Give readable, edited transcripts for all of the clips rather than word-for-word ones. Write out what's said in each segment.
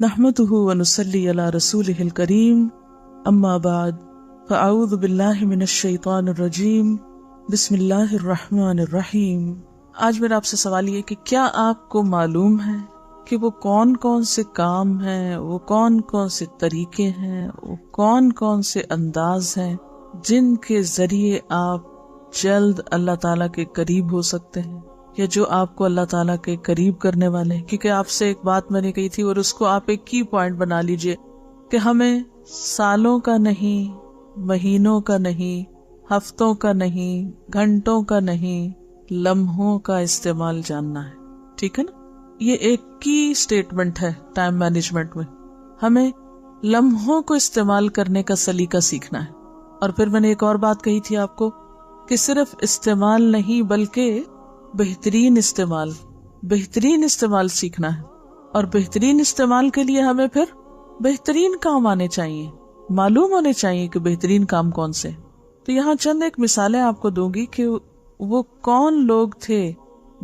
نحمده ونصلي على رسوله الكريم اما بعد فاعوذ باللہ من الشیطان الرجیم بسم اللہ الرحمن الرحیم۔ آج میرا آپ سے سوال یہ کہ کیا آپ کو معلوم ہے کہ وہ کون کون سے کام ہیں، وہ کون کون سے طریقے ہیں، وہ کون کون سے انداز ہیں جن کے ذریعے آپ جلد اللہ تعالیٰ کے قریب ہو سکتے ہیں، یا جو آپ کو اللہ تعالیٰ کے قریب کرنے والے ہیں؟ کیونکہ آپ سے ایک بات میں نے کہی تھی اور اس کو آپ ایک کی پوائنٹ بنا لیجئے کہ ہمیں سالوں کا نہیں، مہینوں کا نہیں، ہفتوں کا نہیں، گھنٹوں کا نہیں، لمحوں کا استعمال جاننا ہے۔ ٹھیک ہے نا؟ یہ ایک کی اسٹیٹمنٹ ہے ٹائم مینجمنٹ میں، ہمیں لمحوں کو استعمال کرنے کا سلیقہ سیکھنا ہے۔ اور پھر میں نے ایک اور بات کہی تھی آپ کو کہ صرف استعمال نہیں بلکہ بہترین استعمال سیکھنا ہے، اور بہترین استعمال کے لیے ہمیں پھر بہترین کام آنے چاہیے، معلوم ہونے چاہیے کہ بہترین کام کون سے۔ تو یہاں چند ایک مثالیں آپ کو دوں گی کہ وہ کون لوگ تھے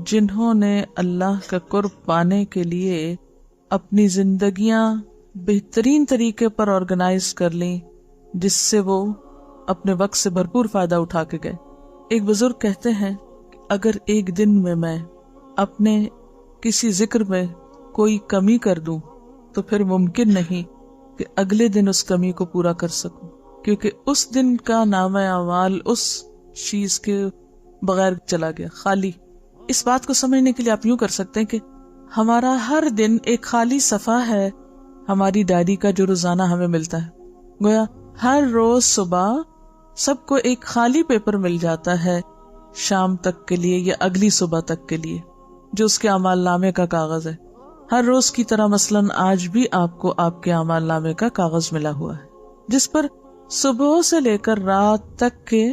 جنہوں نے اللہ کا قرب پانے کے لیے اپنی زندگیاں بہترین طریقے پر آرگنائز کر لیں، جس سے وہ اپنے وقت سے بھرپور فائدہ اٹھا کے گئے۔ ایک بزرگ کہتے ہیں اگر ایک دن میں اپنے کسی ذکر میں کوئی کمی کر دوں تو پھر ممکن نہیں کہ اگلے دن اس کمی کو پورا کر سکوں، کیونکہ اس دن کا نامہ اعمال اس چیز کے بغیر چلا گیا، خالی۔ اس بات کو سمجھنے کے لیے آپ یوں کر سکتے ہیں کہ ہمارا ہر دن ایک خالی صفحہ ہے ہماری ڈائری کا جو روزانہ ہمیں ملتا ہے۔ گویا ہر روز صبح سب کو ایک خالی پیپر مل جاتا ہے شام تک کے لیے یا اگلی صبح تک کے لیے، جو اس کے اعمال نامے کا کاغذ ہے۔ ہر روز کی طرح مثلاً آج بھی آپ کو آپ کے اعمال نامے کا کاغذ ملا ہوا ہے، جس پر صبح سے لے کر رات تک کے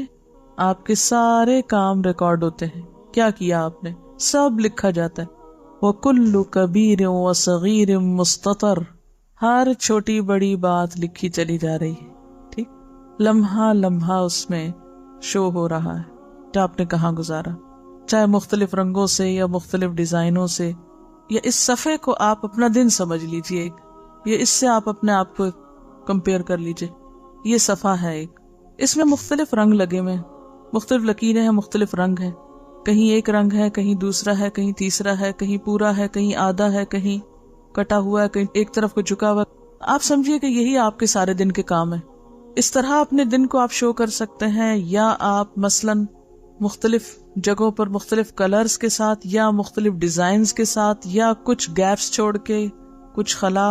آپ کے سارے کام ریکارڈ ہوتے ہیں، کیا کیا آپ نے سب لکھا جاتا ہے۔ وَكُلُّ كَبِيرٍ وَصَغِيرٍ مُسْتَطَرٍ، ہر چھوٹی بڑی بات لکھی چلی جا رہی ہے، ٹھیک، لمحہ لمحہ اس میں شو ہو رہا ہے کہ آپ نے کہاں گزارا، چاہے مختلف رنگوں سے یا مختلف ڈیزائنوں سے، یا اس صفحے کو آپ اپنا دن سمجھ لیجئے، یا اس سے آپ اپنے آپ کو کمپیئر کر لیجئے۔ یہ صفحہ ہے ایک، اس میں مختلف رنگ لگے ہوئے ہیں، مختلف لکیریں ہیں، مختلف رنگ ہیں، کہیں ایک رنگ ہے، کہیں دوسرا ہے، کہیں تیسرا ہے، کہیں پورا ہے، کہیں آدھا ہے، کہیں کٹا ہوا ہے، کہیں ایک طرف کو جھکا ہوا۔ آپ سمجھیے کہ یہی آپ کے سارے دن کے کام ہیں۔ اس طرح اپنے دن کو آپ شو کر سکتے ہیں، یا آپ مثلاً مختلف جگہوں پر مختلف کلرز کے ساتھ یا مختلف ڈیزائنز کے ساتھ، یا کچھ گیپس چھوڑ کے، کچھ خلا،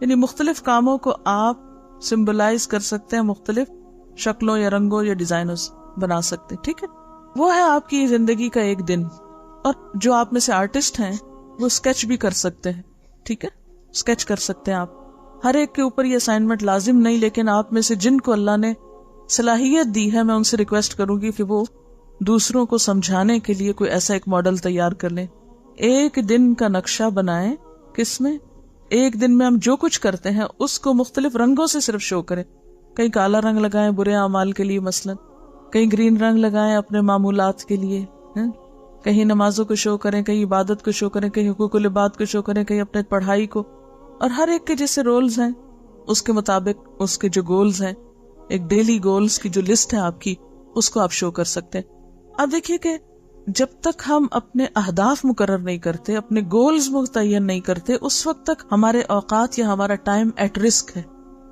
یعنی مختلف کاموں کو آپ سمبلائز کر سکتے ہیں، مختلف شکلوں یا رنگوں یا ڈیزائنوں بنا سکتے ہیں، ٹھیک ہے۔ وہ ہے آپ کی زندگی کا ایک دن۔ اور جو آپ میں سے آرٹسٹ ہیں وہ اسکیچ بھی کر سکتے ہیں، ٹھیک ہے، اسکیچ کر سکتے ہیں آپ۔ ہر ایک کے اوپر یہ اسائنمنٹ لازم نہیں، لیکن آپ میں سے جن کو اللہ نے صلاحیت دی ہے، میں ان سے ریکویسٹ کروں گی کہ وہ دوسروں کو سمجھانے کے لیے کوئی ایسا ایک ماڈل تیار کر لیں، ایک دن کا نقشہ بنائیں، کس میں ایک دن میں ہم جو کچھ کرتے ہیں اس کو مختلف رنگوں سے صرف شو کریں۔ کہیں کالا رنگ لگائیں برے اعمال کے لیے مثلا، کہیں گرین رنگ لگائیں اپنے معمولات کے لیے، کہیں نمازوں کو شو کریں، کہیں عبادت کو شو کریں، کہیں حقوق العباد کو شو کریں، کہیں اپنے پڑھائی کو، اور ہر ایک کے جیسے رولز ہیں اس کے مطابق اس کے جو گولز ہیں، ایک ڈیلی گولز کی جو لسٹ ہے آپ کی، اس کو آپ شو کر سکتے ہیں۔ اب دیکھیے کہ جب تک ہم اپنے اہداف مقرر نہیں کرتے، اپنے گولز متعین نہیں کرتے، اس وقت تک ہمارے اوقات یا ہمارا ٹائم ایٹ رسک ہے،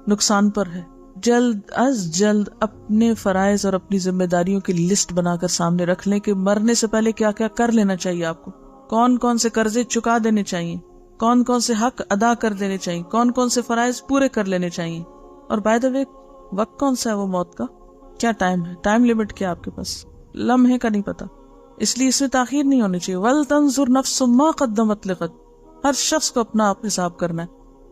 نقصان پر ہے۔ جلد از جلد اپنے فرائض اور اپنی ذمہ داریوں کی لسٹ بنا کر سامنے رکھ لیں کہ مرنے سے پہلے کیا کیا کر لینا چاہیے آپ کو، کون کون سے قرضے چکا دینے چاہیے، کون کون سے حق ادا کر دینے چاہیے، کون کون سے فرائض پورے کر لینے چاہیے۔ اور بائی دا وے وقت کون سا ہے وہ موت کا، کیا ٹائم ہے، ٹائم لمٹ کیا آپ کے پاس، لمحے کا نہیں پتا، اس لیے اس میں تاخیر نہیں ہونی چاہیے۔ وَلْتَنْظُرْ نَفْسٌ مَا قَدَّمَتْ لِغَدٍ، ہر شخص کو اپنا آپ حساب کرنا ہے،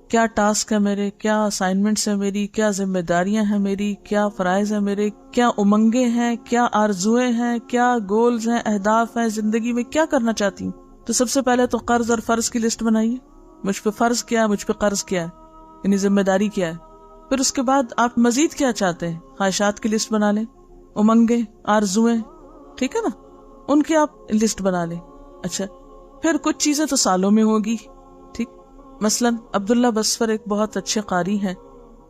کیا ٹاسک ہے میرے، کیا اسائنمنٹس ہیں میری، کیا ذمہ داریاں ہیں میری، کیا فرائض ہیں میرے، کیا امنگیں ہیں، کیا آرزویں ہیں، کیا گولز ہیں، اہداف ہیں، زندگی میں کیا کرنا چاہتی ہوں۔ تو سب سے پہلے تو قرض اور فرض کی لسٹ بنائیے، مجھ پہ فرض کیا ہے، مجھ پہ قرض کیا ہے، یعنی ذمہ داری کیا ہے۔ پھر اس کے بعد آپ مزید کیا چاہتے ہیں، خواہشات کی لسٹ بنا لیں، امنگیں، آرزویں، ٹھیک ہے نا، ان کی آپ لسٹ بنا لیں۔ اچھا، پھر کچھ چیزیں تو سالوں میں ہوگی، ٹھیک، مثلاً عبداللہ بسفر ایک بہت اچھے قاری ہیں،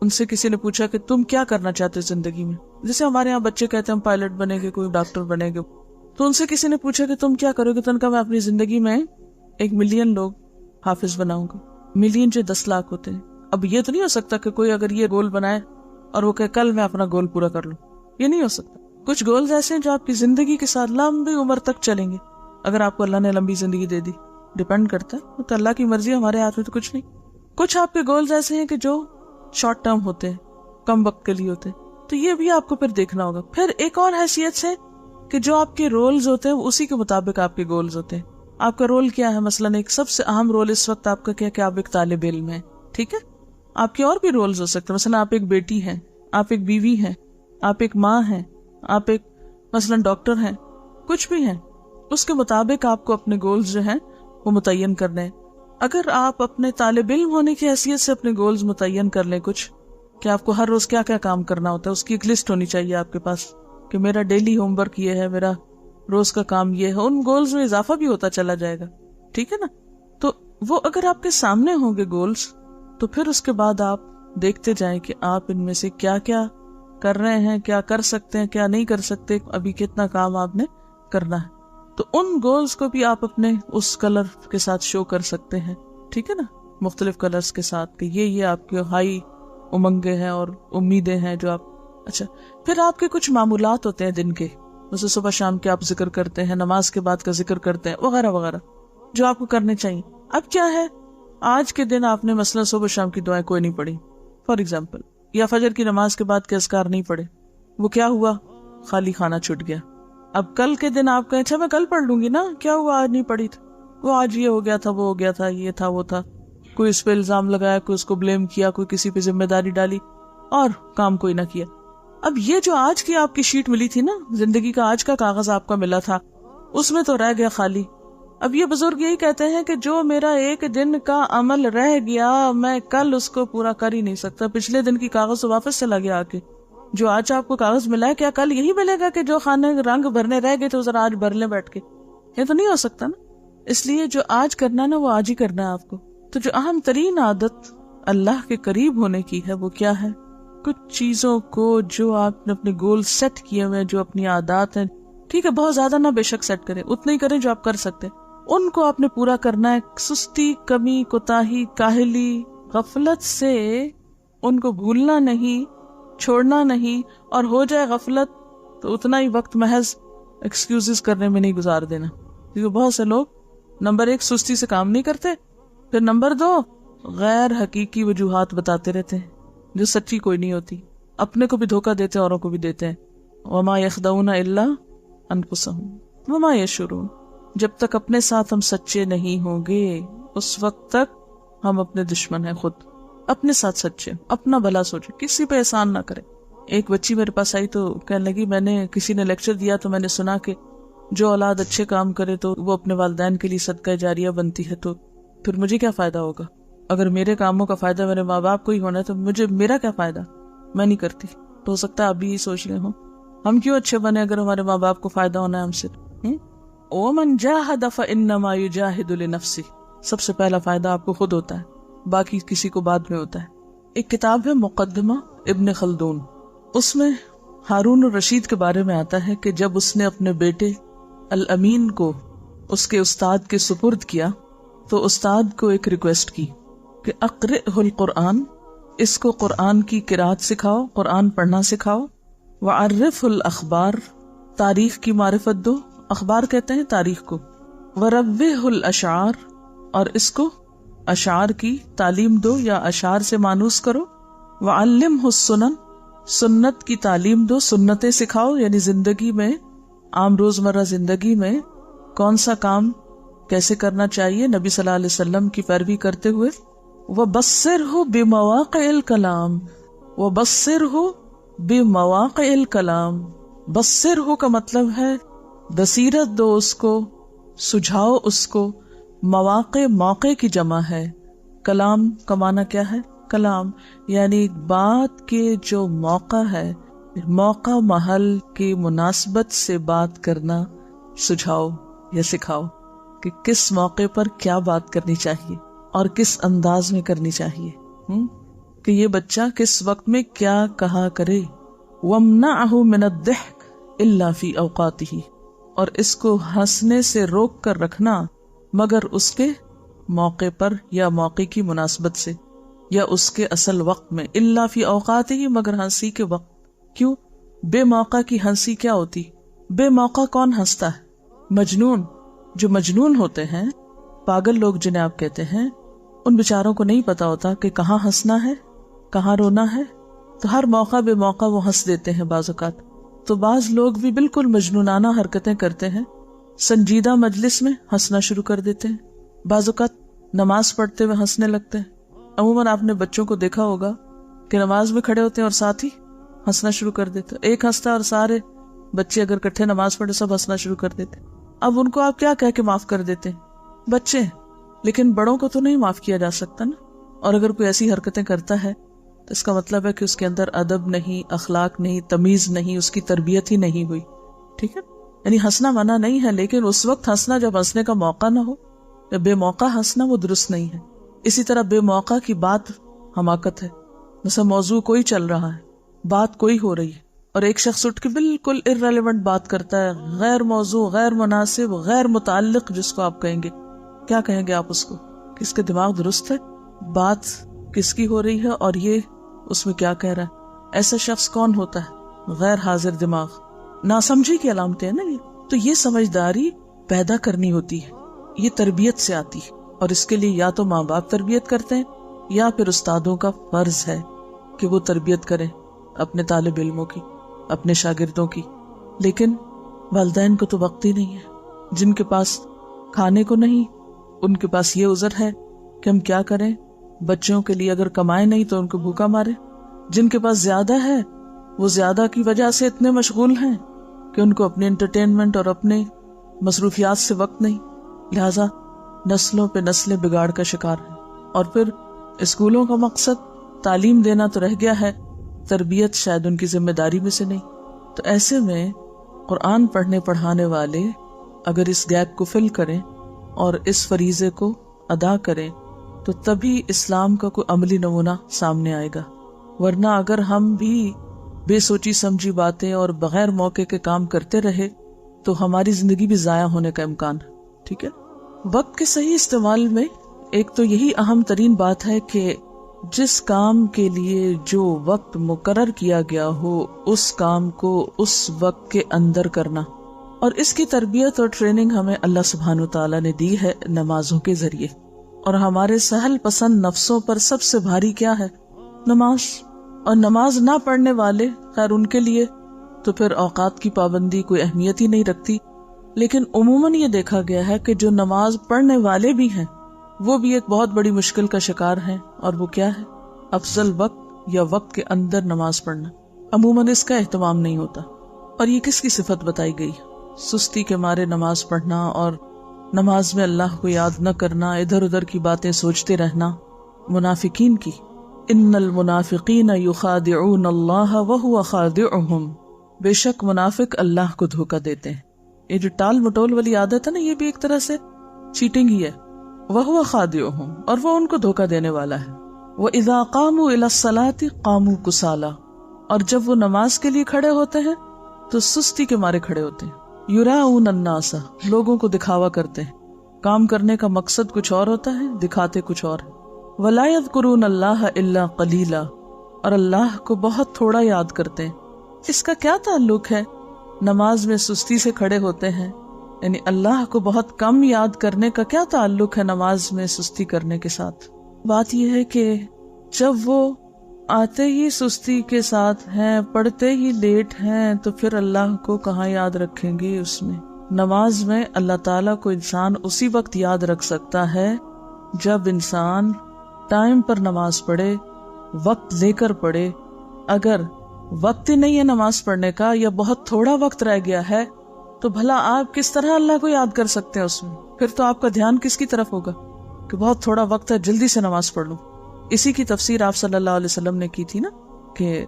ان سے کسی نے پوچھا کہ تم کیا کرنا چاہتے ہو زندگی میں، جیسے ہمارے یہاں بچے کہتے ہیں ہم پائلٹ بنے گے، کوئی ڈاکٹر بنے گے، تو ان سے کسی نے پوچھا کہ تم کیا کرو گے، تو ان کا میں اپنی زندگی میں 1 ملین لوگ حافظ بناؤں گا۔ ملین جو 10 لاکھ ہوتے ہیں۔ اب یہ تو نہیں ہو سکتا کہ کوئی اگر یہ گول بنائے اور وہ کہ کل میں اپنا گول پورا کر لوں، یہ نہیں ہو سکتا۔ کچھ گولز ایسے ہیں جو آپ کی زندگی کے ساتھ لمبی عمر تک چلیں گے، اگر آپ کو اللہ نے لمبی زندگی دے دی، ڈیپینڈ کرتا ہے، تو اللہ کی مرضی، ہمارے ہاتھ میں تو کچھ نہیں۔ کچھ آپ کے گولز ایسے ہیں کہ جو شارٹ ٹرم ہوتے ہیں، کم وقت کے لیے ہوتے ہیں، تو یہ بھی آپ کو پھر دیکھنا ہوگا۔ پھر ایک اور حیثیت سے کہ جو آپ کے رولز ہوتے ہیں اسی کے مطابق آپ کے گولز ہوتے ہیں۔ آپ کا رول کیا ہے؟ مثلاً ایک سب سے اہم رول اس وقت آپ کا کیا کہ آپ ایک طالب علم ہیں، ٹھیک ہے؟ آپ کے اور بھی رولز ہو سکتے ہیں، مثلاً آپ ایک بیٹی ہیں، آپ ایک بیوی ہیں، آپ ایک ماں ہیں، آپ ایک مثلاً ڈاکٹر ہیں، کچھ بھی ہیں، اس کے مطابق آپ کو اپنے گولز جو ہیں وہ متعین کرنے ہیں۔ اگر آپ اپنے طالب علم ہونے کی حیثیت سے اپنے گولز متعین کر لیں کچھ، کہ آپ کو ہر روز کیا کیا کام کرنا ہوتا ہے، اس کی ایک لسٹ ہونی چاہیے آپ کے پاس، کہ میرا ڈیلی ہوم ورک یہ ہے، میرا روز کا کام یہ ہے، ان گولز میں اضافہ بھی ہوتا چلا جائے گا، ٹھیک ہے نا؟ تو وہ اگر آپ کے سامنے ہوں گے گولز، تو پھر اس کے بعد آپ دیکھتے جائیں کہ آپ ان میں سے کیا کیا کر رہے ہیں، کیا کر سکتے ہیں، کیا نہیں کر سکتے، ابھی کتنا کام آپ نے کرنا ہے۔ تو ان گولز کو بھی آپ اپنے اس کلر کے ساتھ شو کر سکتے ہیں، ٹھیک ہے نا؟ مختلف کلرز کے ساتھ کہ یہ آپ کے ہائی امنگیں ہیں اور امیدیں ہیں جو آپ۔ اچھا، پھر آپ کے کچھ معمولات ہوتے ہیں دن کے، جیسے صبح شام کے آپ ذکر کرتے ہیں، نماز کے بعد کا ذکر کرتے ہیں، وغیرہ وغیرہ، جو آپ کو کرنے چاہیے۔ اب کیا ہے، آج کے دن آپ نے مثلا صبح شام کی دعائیں کوئی نہیں پڑھی فار ایگزامپل، یا فجر کی نماز کے بعد کے اذکار نہیں پڑھے، وہ کیا ہوا؟ خالی خانہ چھٹ گیا۔ اب کل کے دن آپ کہیں اچھا میں کل پڑھ لوں گی نا، کیا ہوا آج نہیں پڑھی تھی؟ وہ آج یہ ہو گیا تھا، وہ ہو گیا تھا، یہ تھا، وہ تھا، کوئی اس پہ الزام لگایا، کوئی اس کو بلیم کیا، کوئی کسی پہ ذمہ داری ڈالی، اور کام کوئی نہ کیا۔ اب یہ جو آج کی آپ کی شیٹ ملی تھی نا، زندگی کا آج کا کاغذ آپ کا ملا تھا، اس میں تو رہ گیا خالی۔ اب یہ بزرگ یہی کہتے ہیں کہ جو میرا ایک دن کا عمل رہ گیا، میں کل اس کو پورا کر ہی نہیں سکتا، پچھلے دن کی کاغذ تو واپس چلا گیا آ کے۔ جو آج آپ کو کاغذ ملا ہے، کیا کل یہی ملے گا کہ جو خانے رنگ بھرنے رہ گئے تو ذرا آج بھر لیں بیٹھ کے؟ یہ تو نہیں ہو سکتا نا۔ اس لیے جو آج کرنا ہے نا، وہ آج ہی کرنا ہے آپ کو۔ تو جو اہم ترین عادت اللہ کے قریب ہونے کی ہے وہ کیا ہے؟ کچھ چیزوں کو جو آپ نے اپنے گول سیٹ کیے ہوئے، جو اپنی عادات ہیں، ٹھیک ہے، بہت زیادہ نہ بے شک سیٹ کریں، اتنے ہی کریں جو آپ کر سکتے، ان کو آپ نے پورا کرنا ہے۔ سستی، کمی، کوتاہی، کاہلی، غفلت سے ان کو بھولنا نہیں، چھوڑنا نہیں، اور ہو جائے غفلت تو اتنا ہی وقت محض ایکسکیوزز کرنے میں نہیں گزار دینا، کیونکہ بہت سے لوگ نمبر 1 سستی سے کام نہیں کرتے، پھر نمبر 2 غیر حقیقی وجوہات بتاتے رہتے ہیں جو سچی کوئی نہیں ہوتی، اپنے کو بھی دھوکہ دیتے ہیں، اوروں کو بھی دیتے ہیں۔ وما يخدعون الا انفسهم وما يشعرون۔ جب تک اپنے ساتھ ہم سچے نہیں ہوں گے، اس وقت تک ہم اپنے دشمن ہیں خود۔ اپنے ساتھ سچے، اپنا بھلا سوچے، کسی پہ احسان نہ کرے۔ ایک بچی میرے پاس آئی تو کہنے لگی، میں نے کسی نے لیکچر دیا تو میں نے سنا کہ جو اولاد اچھے کام کرے تو وہ اپنے والدین کے لیے صدقہ جاریہ بنتی ہے، تو پھر مجھے کیا فائدہ ہوگا؟ اگر میرے کاموں کا فائدہ میرے ماں باپ کو ہی ہونا ہے تو میرا کیا فائدہ؟ میں نہیں کرتی۔ تو ہو سکتا ہے آپ بھی یہ سوچ رہے ہوں، ہم کیوں اچھے بنے اگر ہمارے ماں باپ کو فائدہ ہونا ہے ہم سے؟ وَمَنْ جَاهَدَ فَإِنَّمَا يُجَاهِدُ لِنَفْسِهِ۔ سب سے پہلا فائدہ آپ کو خود ہوتا ہے، باقی کسی کو بعد میں ہوتا ہے۔ ایک کتاب ہے مقدمہ ابن خلدون، اس میں ہارون الرشید کے بارے میں آتا ہے کہ جب اس نے اپنے بیٹے الامین کو اس کے استاد کے سپرد کیا تو استاد کو ایک ریکویسٹ کی کہ اقرئہ القرآن، اس کو قرآن کی قرات سکھاؤ، قرآن پڑھنا سکھاؤ، وعرفہ الاخبار، تاریخ کی معرفت دو، اخبار کہتے ہیں تاریخ کو، وروّہ الاشعار، اور اس کو اشعار کی تعلیم دو یا اشعار سے مانوس کرو، وعلمہ السنن، سنت کی تعلیم دو، سنتیں سکھاؤ، یعنی زندگی میں، عام روزمرہ زندگی میں کون سا کام کیسے کرنا چاہیے نبی صلی اللہ علیہ وسلم کی پیروی کرتے ہوئے۔ وبصرہ بمواقع الکلام، وبصرہ بمواقع الکلام، بصرہ کا مطلب ہے بصیرت دو اس کو، سجھاؤ اس کو، مواقع موقع کی جمع ہے، کلام کا معنی کیا ہے؟ کلام یعنی بات کے جو موقع ہے، موقع محل کی مناسبت سے بات کرنا سجھاؤ یا سکھاؤ کہ کس موقع پر کیا بات کرنی چاہیے۔ اور کس انداز میں کرنی چاہیے کہ یہ بچہ کس وقت میں کیا کہا کرے. وَامْنَعْهُ مِنَ الضِّحْكِ إِلَّا فِي أَوْقَاتِهِ، اور اس کو ہنسنے سے روک کر رکھنا مگر اس کے موقع پر یا موقع کی مناسبت سے یا اس کے اصل وقت میں. إِلَّا فِي أَوْقَاتِهِ، مگر ہنسی کے وقت. کیوں؟ بے موقع کی ہنسی کیا ہوتی؟ بے موقع کون ہنستا ہے؟ مجنون. جو مجنون ہوتے ہیں، پاگل لوگ جنہیں آپ کہتے ہیں، ان بیچاروں کو نہیں پتا ہوتا کہ کہاں ہنسنا ہے کہاں رونا ہے، تو ہر موقع بے موقع وہ ہنس دیتے ہیں. بعض اوقات تو بعض لوگ بھی بالکل مجنونانہ حرکتیں کرتے ہیں، سنجیدہ مجلس میں ہنسنا شروع کر دیتے ہیں، بعض اوقات نماز پڑھتے ہوئے ہنسنے لگتے ہیں. عموماً آپ نے بچوں کو دیکھا ہوگا کہ نماز میں کھڑے ہوتے ہیں اور ساتھ ہی ہنسنا شروع کر دیتے. ایک ہنستا اور سارے بچے اگر کٹھے نماز پڑھے سب ہنسنا شروع کر دیتے. اب ان کو آپ کیا کہہ کے معاف کر دیتے ہیں؟ بچے ہیں. لیکن بڑوں کو تو نہیں معاف کیا جا سکتا نا. اور اگر کوئی ایسی حرکتیں کرتا ہے تو اس کا مطلب ہے کہ اس کے اندر ادب نہیں، اخلاق نہیں، تمیز نہیں، اس کی تربیت ہی نہیں ہوئی. ٹھیک ہے، یعنی ہنسنا منع نہیں ہے، لیکن اس وقت ہنسنا جب ہنسنے کا موقع نہ ہو، یا بے موقع ہنسنا وہ درست نہیں ہے. اسی طرح بے موقع کی بات حماقت ہے. مثلا موضوع کوئی چل رہا ہے، بات کوئی ہو رہی ہے، اور ایک شخص اٹھ کے بالکل irrelevant بات کرتا ہے، غیر موضوع، غیر مناسب، غیر متعلق، جس کو آپ کہیں گے، کیا کہیں گے آپ اس کو؟ کہ اس کے دماغ درست ہے، بات کس کی ہو رہی ہے اور یہ اس میں کیا کہہ رہا ہے؟ ایسا شخص کون ہوتا ہے؟ غیر حاضر دماغ. ناسمجھی کی علامتیں ہیں نا یہ. تو یہ سمجھداری پیدا کرنی ہوتی ہے، یہ تربیت سے آتی ہے، اور اس کے لیے یا تو ماں باپ تربیت کرتے ہیں یا پھر استادوں کا فرض ہے کہ وہ تربیت کریں اپنے طالب علموں کی، اپنے شاگردوں کی. لیکن والدین کو تو وقت ہی نہیں ہے. جن کے پاس کھانے کو نہیں، ان کے پاس یہ عذر ہے کہ ہم کیا کریں، بچوں کے لیے اگر کمائے نہیں تو ان کو بھوکا مارے. جن کے پاس زیادہ ہے وہ زیادہ کی وجہ سے اتنے مشغول ہیں کہ ان کو اپنے انٹرٹینمنٹ اور اپنے مصروفیات سے وقت نہیں، لہذا نسلوں پہ نسلیں بگاڑ کا شکار ہیں. اور پھر اسکولوں کا مقصد تعلیم دینا تو رہ گیا ہے، تربیت شاید ان کی ذمہ داری میں سے نہیں. تو ایسے میں قرآن پڑھنے پڑھانے والے اگر اس گیپ کو فل کریں اور اس فریضے کو ادا کریں تو تبھی اسلام کا کوئی عملی نمونہ سامنے آئے گا. ورنہ اگر ہم بھی بے سوچی سمجھی باتیں اور بغیر موقع کے کام کرتے رہے تو ہماری زندگی بھی ضائع ہونے کا امکان ہے. ٹھیک ہے، وقت کے صحیح استعمال میں ایک تو یہی اہم ترین بات ہے کہ جس کام کے لیے جو وقت مقرر کیا گیا ہو اس کام کو اس وقت کے اندر کرنا. اور اس کی تربیت اور ٹریننگ ہمیں اللہ سبحانہ وتعالی نے دی ہے نمازوں کے ذریعے. اور ہمارے سہل پسند نفسوں پر سب سے بھاری کیا ہے؟ نماز. اور نماز نہ پڑھنے والے، خیر ان کے لیے تو پھر اوقات کی پابندی کوئی اہمیت ہی نہیں رکھتی. لیکن عموماً یہ دیکھا گیا ہے کہ جو نماز پڑھنے والے بھی ہیں وہ بھی ایک بہت بڑی مشکل کا شکار ہیں. اور وہ کیا ہے؟ افضل وقت یا وقت کے اندر نماز پڑھنا. عموماً اس کا اہتمام نہیں ہوتا. اور یہ کس کی صفت بتائی گئی؟ سستی کے مارے نماز پڑھنا اور نماز میں اللہ کو یاد نہ کرنا، ادھر ادھر کی باتیں سوچتے رہنا. منافقین کی، ان المنافقین یخادعون اللہ وہو خادعہم، بے شک منافق اللہ کو دھوکہ دیتے ہیں. یہ جو ٹال مٹول والی عادت ہے نا، یہ بھی ایک طرح سے چیٹنگ ہی ہے. وہو خادعہم، اور وہ ان کو دھوکہ دینے والا ہے. وَإِذَا قَامُوا إِلَى الصَّلَاةِ قَامُوا كُسَالَىٰ، اور جب وہ نماز کے لیے کھڑے ہوتے ہیں تو سستی کے مارے کھڑے ہوتے ہیں. یراؤن الناس، لوگوں کو دکھاوا کرتے ہیں. کام کرنے کا مقصد کچھ اور ہوتا ہے، دکھاتے کچھ اور ہے. وَلَا يَذْكُرُونَ اللَّهَ إِلَّا قَلِيلًا، اور اللہ کو بہت تھوڑا یاد کرتے ہیں. اس کا کیا تعلق ہے؟ نماز میں سستی سے کھڑے ہوتے ہیں، یعنی اللہ کو بہت کم یاد کرنے کا کیا تعلق ہے نماز میں سستی کرنے کے ساتھ؟ بات یہ ہے کہ جب وہ آتے ہی سستی کے ساتھ ہیں، پڑھتے ہی لیٹ ہیں، تو پھر اللہ کو کہاں یاد رکھیں گے؟ اس میں نماز میں اللہ تعالیٰ کو انسان اسی وقت یاد رکھ سکتا ہے جب انسان ٹائم پر نماز پڑھے، وقت لے کر پڑھے. اگر وقت ہی نہیں ہے نماز پڑھنے کا یا بہت تھوڑا وقت رہ گیا ہے تو بھلا آپ کس طرح اللہ کو یاد کر سکتے ہیں اس میں؟ پھر تو آپ کا دھیان کس کی طرف ہوگا کہ بہت تھوڑا وقت ہے، جلدی سے نماز پڑھ لوں. اسی کی تفسیر آپ صلی اللہ علیہ وسلم نے کی تھی نا کہ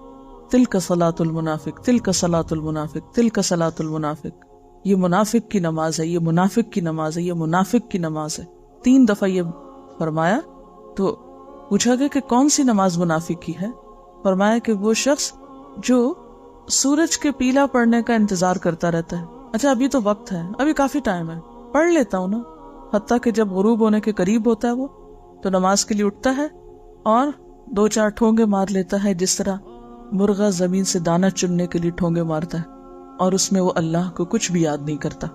تلک صلاۃ المنافق، تلک صلاۃ المنافق، تلک صلاۃ المنافق. یہ منافق کی نماز ہے، یہ منافق کی نماز ہے، یہ منافق کی نماز ہے. 3 دفعہ یہ فرمایا تو پوچھا گیا کہ کون سی نماز منافق کی ہے؟ فرمایا کہ وہ شخص جو سورج کے پیلا پڑنے کا انتظار کرتا رہتا ہے. اچھا ابھی تو وقت ہے، ابھی کافی ٹائم ہے، پڑھ لیتا ہوں نا. حتیٰ کہ جب غروب ہونے کے قریب ہوتا ہے وہ تو نماز کے لیے اٹھتا ہے اور 2-4 ٹھونگے مار لیتا ہے، جس طرح مرغا زمین سے دانہ چننے کے لیے ٹھونگے مارتا ہے، اور اس میں وہ اللہ کو کچھ بھی یاد نہیں کرتا.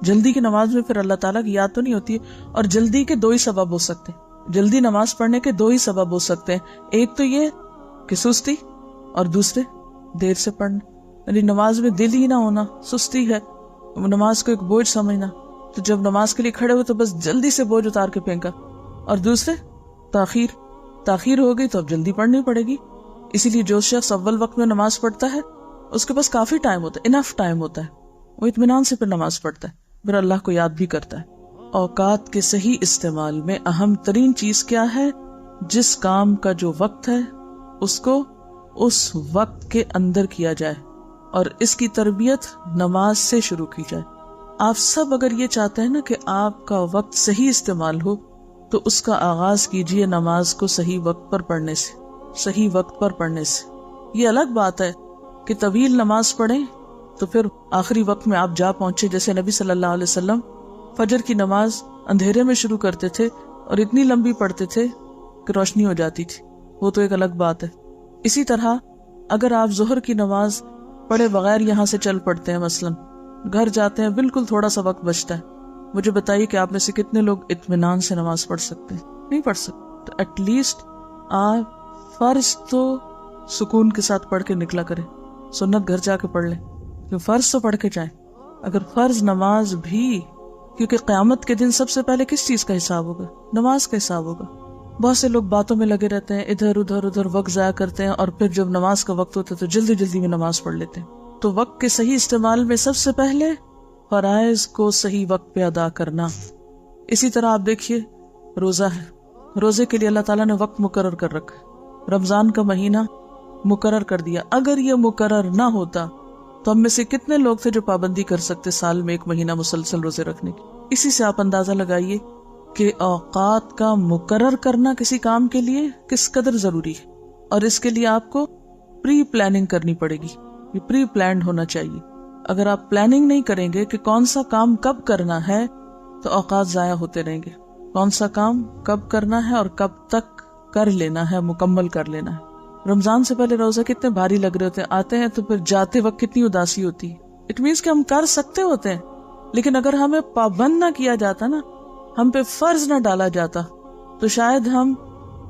جلدی کی نماز میں پھر اللہ تعالیٰ کی یاد تو نہیں ہوتی. اور جلدی کے 2 ہی سبب ہو سکتے ہیں، جلدی نماز پڑھنے کے 2 ہی سبب ہو سکتے ہیں. ایک تو یہ کہ سستی، اور دوسرے دیر سے پڑھنا. یعنی نماز میں دل ہی نہ ہونا سستی ہے، نماز کو ایک بوجھ سمجھنا. تو جب نماز کے لیے کھڑے ہوئے تو بس جلدی سے بوجھ اتار کے پھینکا. اور دوسرے تاخیر ہو گئی تو اب جلدی پڑھنی پڑے گی. اسی لیے جو شخص اول وقت میں نماز پڑھتا ہے اس کے پاس کافی ٹائم ہوتا ہے، انف ٹائم ہوتا ہے، وہ اطمینان سے پھر نماز پڑھتا ہے، پھر اللہ کو یاد بھی کرتا ہے. اوقات کے صحیح استعمال میں اہم ترین چیز کیا ہے؟ جس کام کا جو وقت ہے اس کو اس وقت کے اندر کیا جائے، اور اس کی تربیت نماز سے شروع کی جائے. آپ سب اگر یہ چاہتے ہیں نا کہ آپ کا وقت صحیح استعمال ہو تو اس کا آغاز کیجئے نماز کو صحیح وقت پر پڑھنے سے، صحیح وقت پر پڑھنے سے. یہ الگ بات ہے کہ طویل نماز پڑھیں تو پھر آخری وقت میں آپ جا پہنچے. جیسے نبی صلی اللہ علیہ وسلم فجر کی نماز اندھیرے میں شروع کرتے تھے اور اتنی لمبی پڑھتے تھے کہ روشنی ہو جاتی تھی، وہ تو ایک الگ بات ہے. اسی طرح اگر آپ ظہر کی نماز پڑھے بغیر یہاں سے چل پڑتے ہیں، مثلاً گھر جاتے ہیں، بالکل تھوڑا سا وقت بچتا ہے، مجھے بتائیے کہ آپ میں سے کتنے لوگ اطمینان سے نماز پڑھ سکتے ہیں؟ نہیں پڑھ سکتے. تو ایٹ لیسٹ آپ فرض تو سکون کے ساتھ پڑھ کے نکلا کریں، سنت گھر جا کے پڑھ لیں، کہ فرض تو پڑھ کے جائیں. اگر فرض نماز بھی، کیونکہ قیامت کے دن سب سے پہلے کس چیز کا حساب ہوگا؟ نماز کا حساب ہوگا. بہت سے لوگ باتوں میں لگے رہتے ہیں، ادھر ادھر وقت ضائع کرتے ہیں، اور پھر جب نماز کا وقت ہوتا ہے تو جلدی میں نماز پڑھ لیتے ہیں. تو وقت کے صحیح استعمال میں سب سے پہلے فرائض کو صحیح وقت پہ ادا کرنا. اسی طرح آپ دیکھیے روزہ ہے، روزے کے لیے اللہ تعالیٰ نے وقت مقرر کر رکھا ہے، رمضان کا مہینہ مقرر کر دیا. اگر یہ مقرر نہ ہوتا تو ہم میں سے کتنے لوگ تھے جو پابندی کر سکتے سال میں 1 مہینہ مسلسل روزے رکھنے کی. اسی سے آپ اندازہ لگائیے کہ اوقات کا مقرر کرنا کسی کام کے لیے کس قدر ضروری ہے، اور اس کے لیے آپ کو پری پلاننگ کرنی پڑے گی. یہ پری پلانڈ ہونا چاہیے. اگر آپ پلاننگ نہیں کریں گے کہ کون سا کام کب کرنا ہے تو اوقات ضائع ہوتے رہیں گے. کون سا کام کب کرنا ہے اور کب تک کر لینا ہے، مکمل کر لینا ہے. رمضان سے پہلے روزے کتنے بھاری لگ رہے ہوتے ہیں، آتے ہیں تو پھر جاتے وقت کتنی اداسی ہوتی ہے. اٹ مینس کہ ہم کر سکتے ہوتے ہیں، لیکن اگر ہمیں پابند نہ کیا جاتا نا، ہم پہ فرض نہ ڈالا جاتا، تو شاید ہم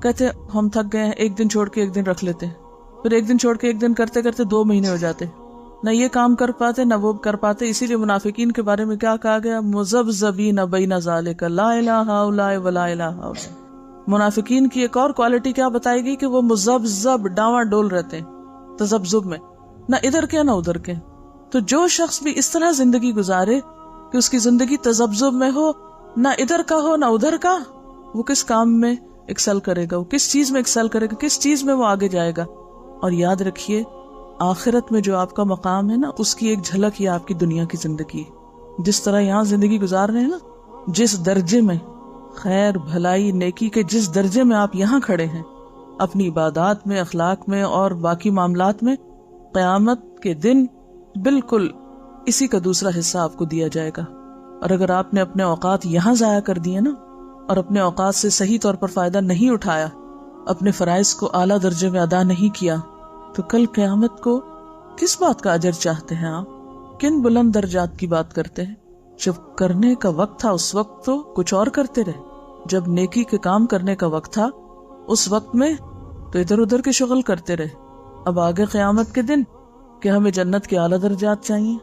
کہتے ہم تھک گئے ہیں، 1 دن چھوڑ کے 1 دن رکھ لیتے، پھر 1 دن چھوڑ کے 1 دن کرتے کرتے 2 مہینے ہو جاتے، نہ یہ کام کر پاتے نہ وہ کر پاتے. اسی لیے منافقین کے بارے میں کیا کہا گیا؟ مذبذبین بین ذالک لا الہ الا ولا الہ الا. منافقین کی ایک اور کوالٹی کیا بتائی گئی؟ کہ وہ مذبذب، ڈاواں ڈول رہتے ہیں تذبذب میں، نہ ادھر کے نہ ادھر کے. تو جو شخص بھی اس طرح زندگی گزارے کہ اس کی زندگی تذبذب میں ہو، نہ ادھر کا ہو نہ ادھر کا، وہ کس کام میں ایکسل کرے گا؟ وہ کس چیز میں ایکسل کرے گا؟ کس چیز میں وہ آگے جائے گا؟ اور یاد رکھیے آخرت میں جو آپ کا مقام ہے نا، اس کی ایک جھلک ہی آپ کی دنیا کی زندگی ہے. جس طرح یہاں زندگی گزار رہے ہیں نا، جس درجے میں خیر بھلائی نیکی کے جس درجے میں آپ یہاں کھڑے ہیں، اپنی عبادات میں، اخلاق میں اور باقی معاملات میں، قیامت کے دن بالکل اسی کا دوسرا حصہ آپ کو دیا جائے گا. اور اگر آپ نے اپنے اوقات یہاں ضائع کر دیے نا، اور اپنے اوقات سے صحیح طور پر فائدہ نہیں اٹھایا، اپنے فرائض کو اعلیٰ درجے میں ادا نہیں کیا، تو کل قیامت کو کس بات کا اجر چاہتے ہیں آپ؟ کن بلند درجات کی بات کرتے ہیں؟ جب کرنے کا وقت تھا اس وقت تو کچھ اور کرتے رہے، جب نیکی کے کام کرنے کا وقت تھا اس وقت میں تو ادھر ادھر کے شغل کرتے رہے. اب آگے قیامت کے دن کہ ہمیں جنت کے اعلیٰ درجات چاہیے،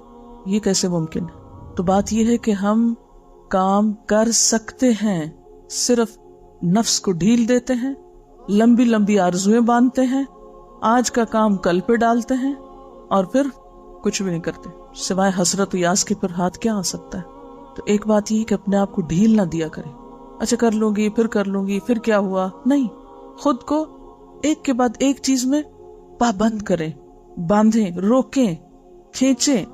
یہ کیسے ممکن ہے؟ تو بات یہ ہے کہ ہم کام کر سکتے ہیں، صرف نفس کو ڈھیل دیتے ہیں، لمبی لمبی آرزویں باندھتے ہیں، آج کا کام کل پہ ڈالتے ہیں، اور پھر کچھ بھی نہیں کرتے سوائے حسرت و یاس کے. پھر ہاتھ کیا آ سکتا ہے؟ تو ایک بات یہ کہ اپنے آپ کو ڈھیل نہ دیا کریں. اچھا کر لوں گی، پھر کر لوں گی، پھر کیا ہوا؟ نہیں، خود کو ایک کے بعد ایک چیز میں پابند کریں، باندھیں، روکیں، کھینچیں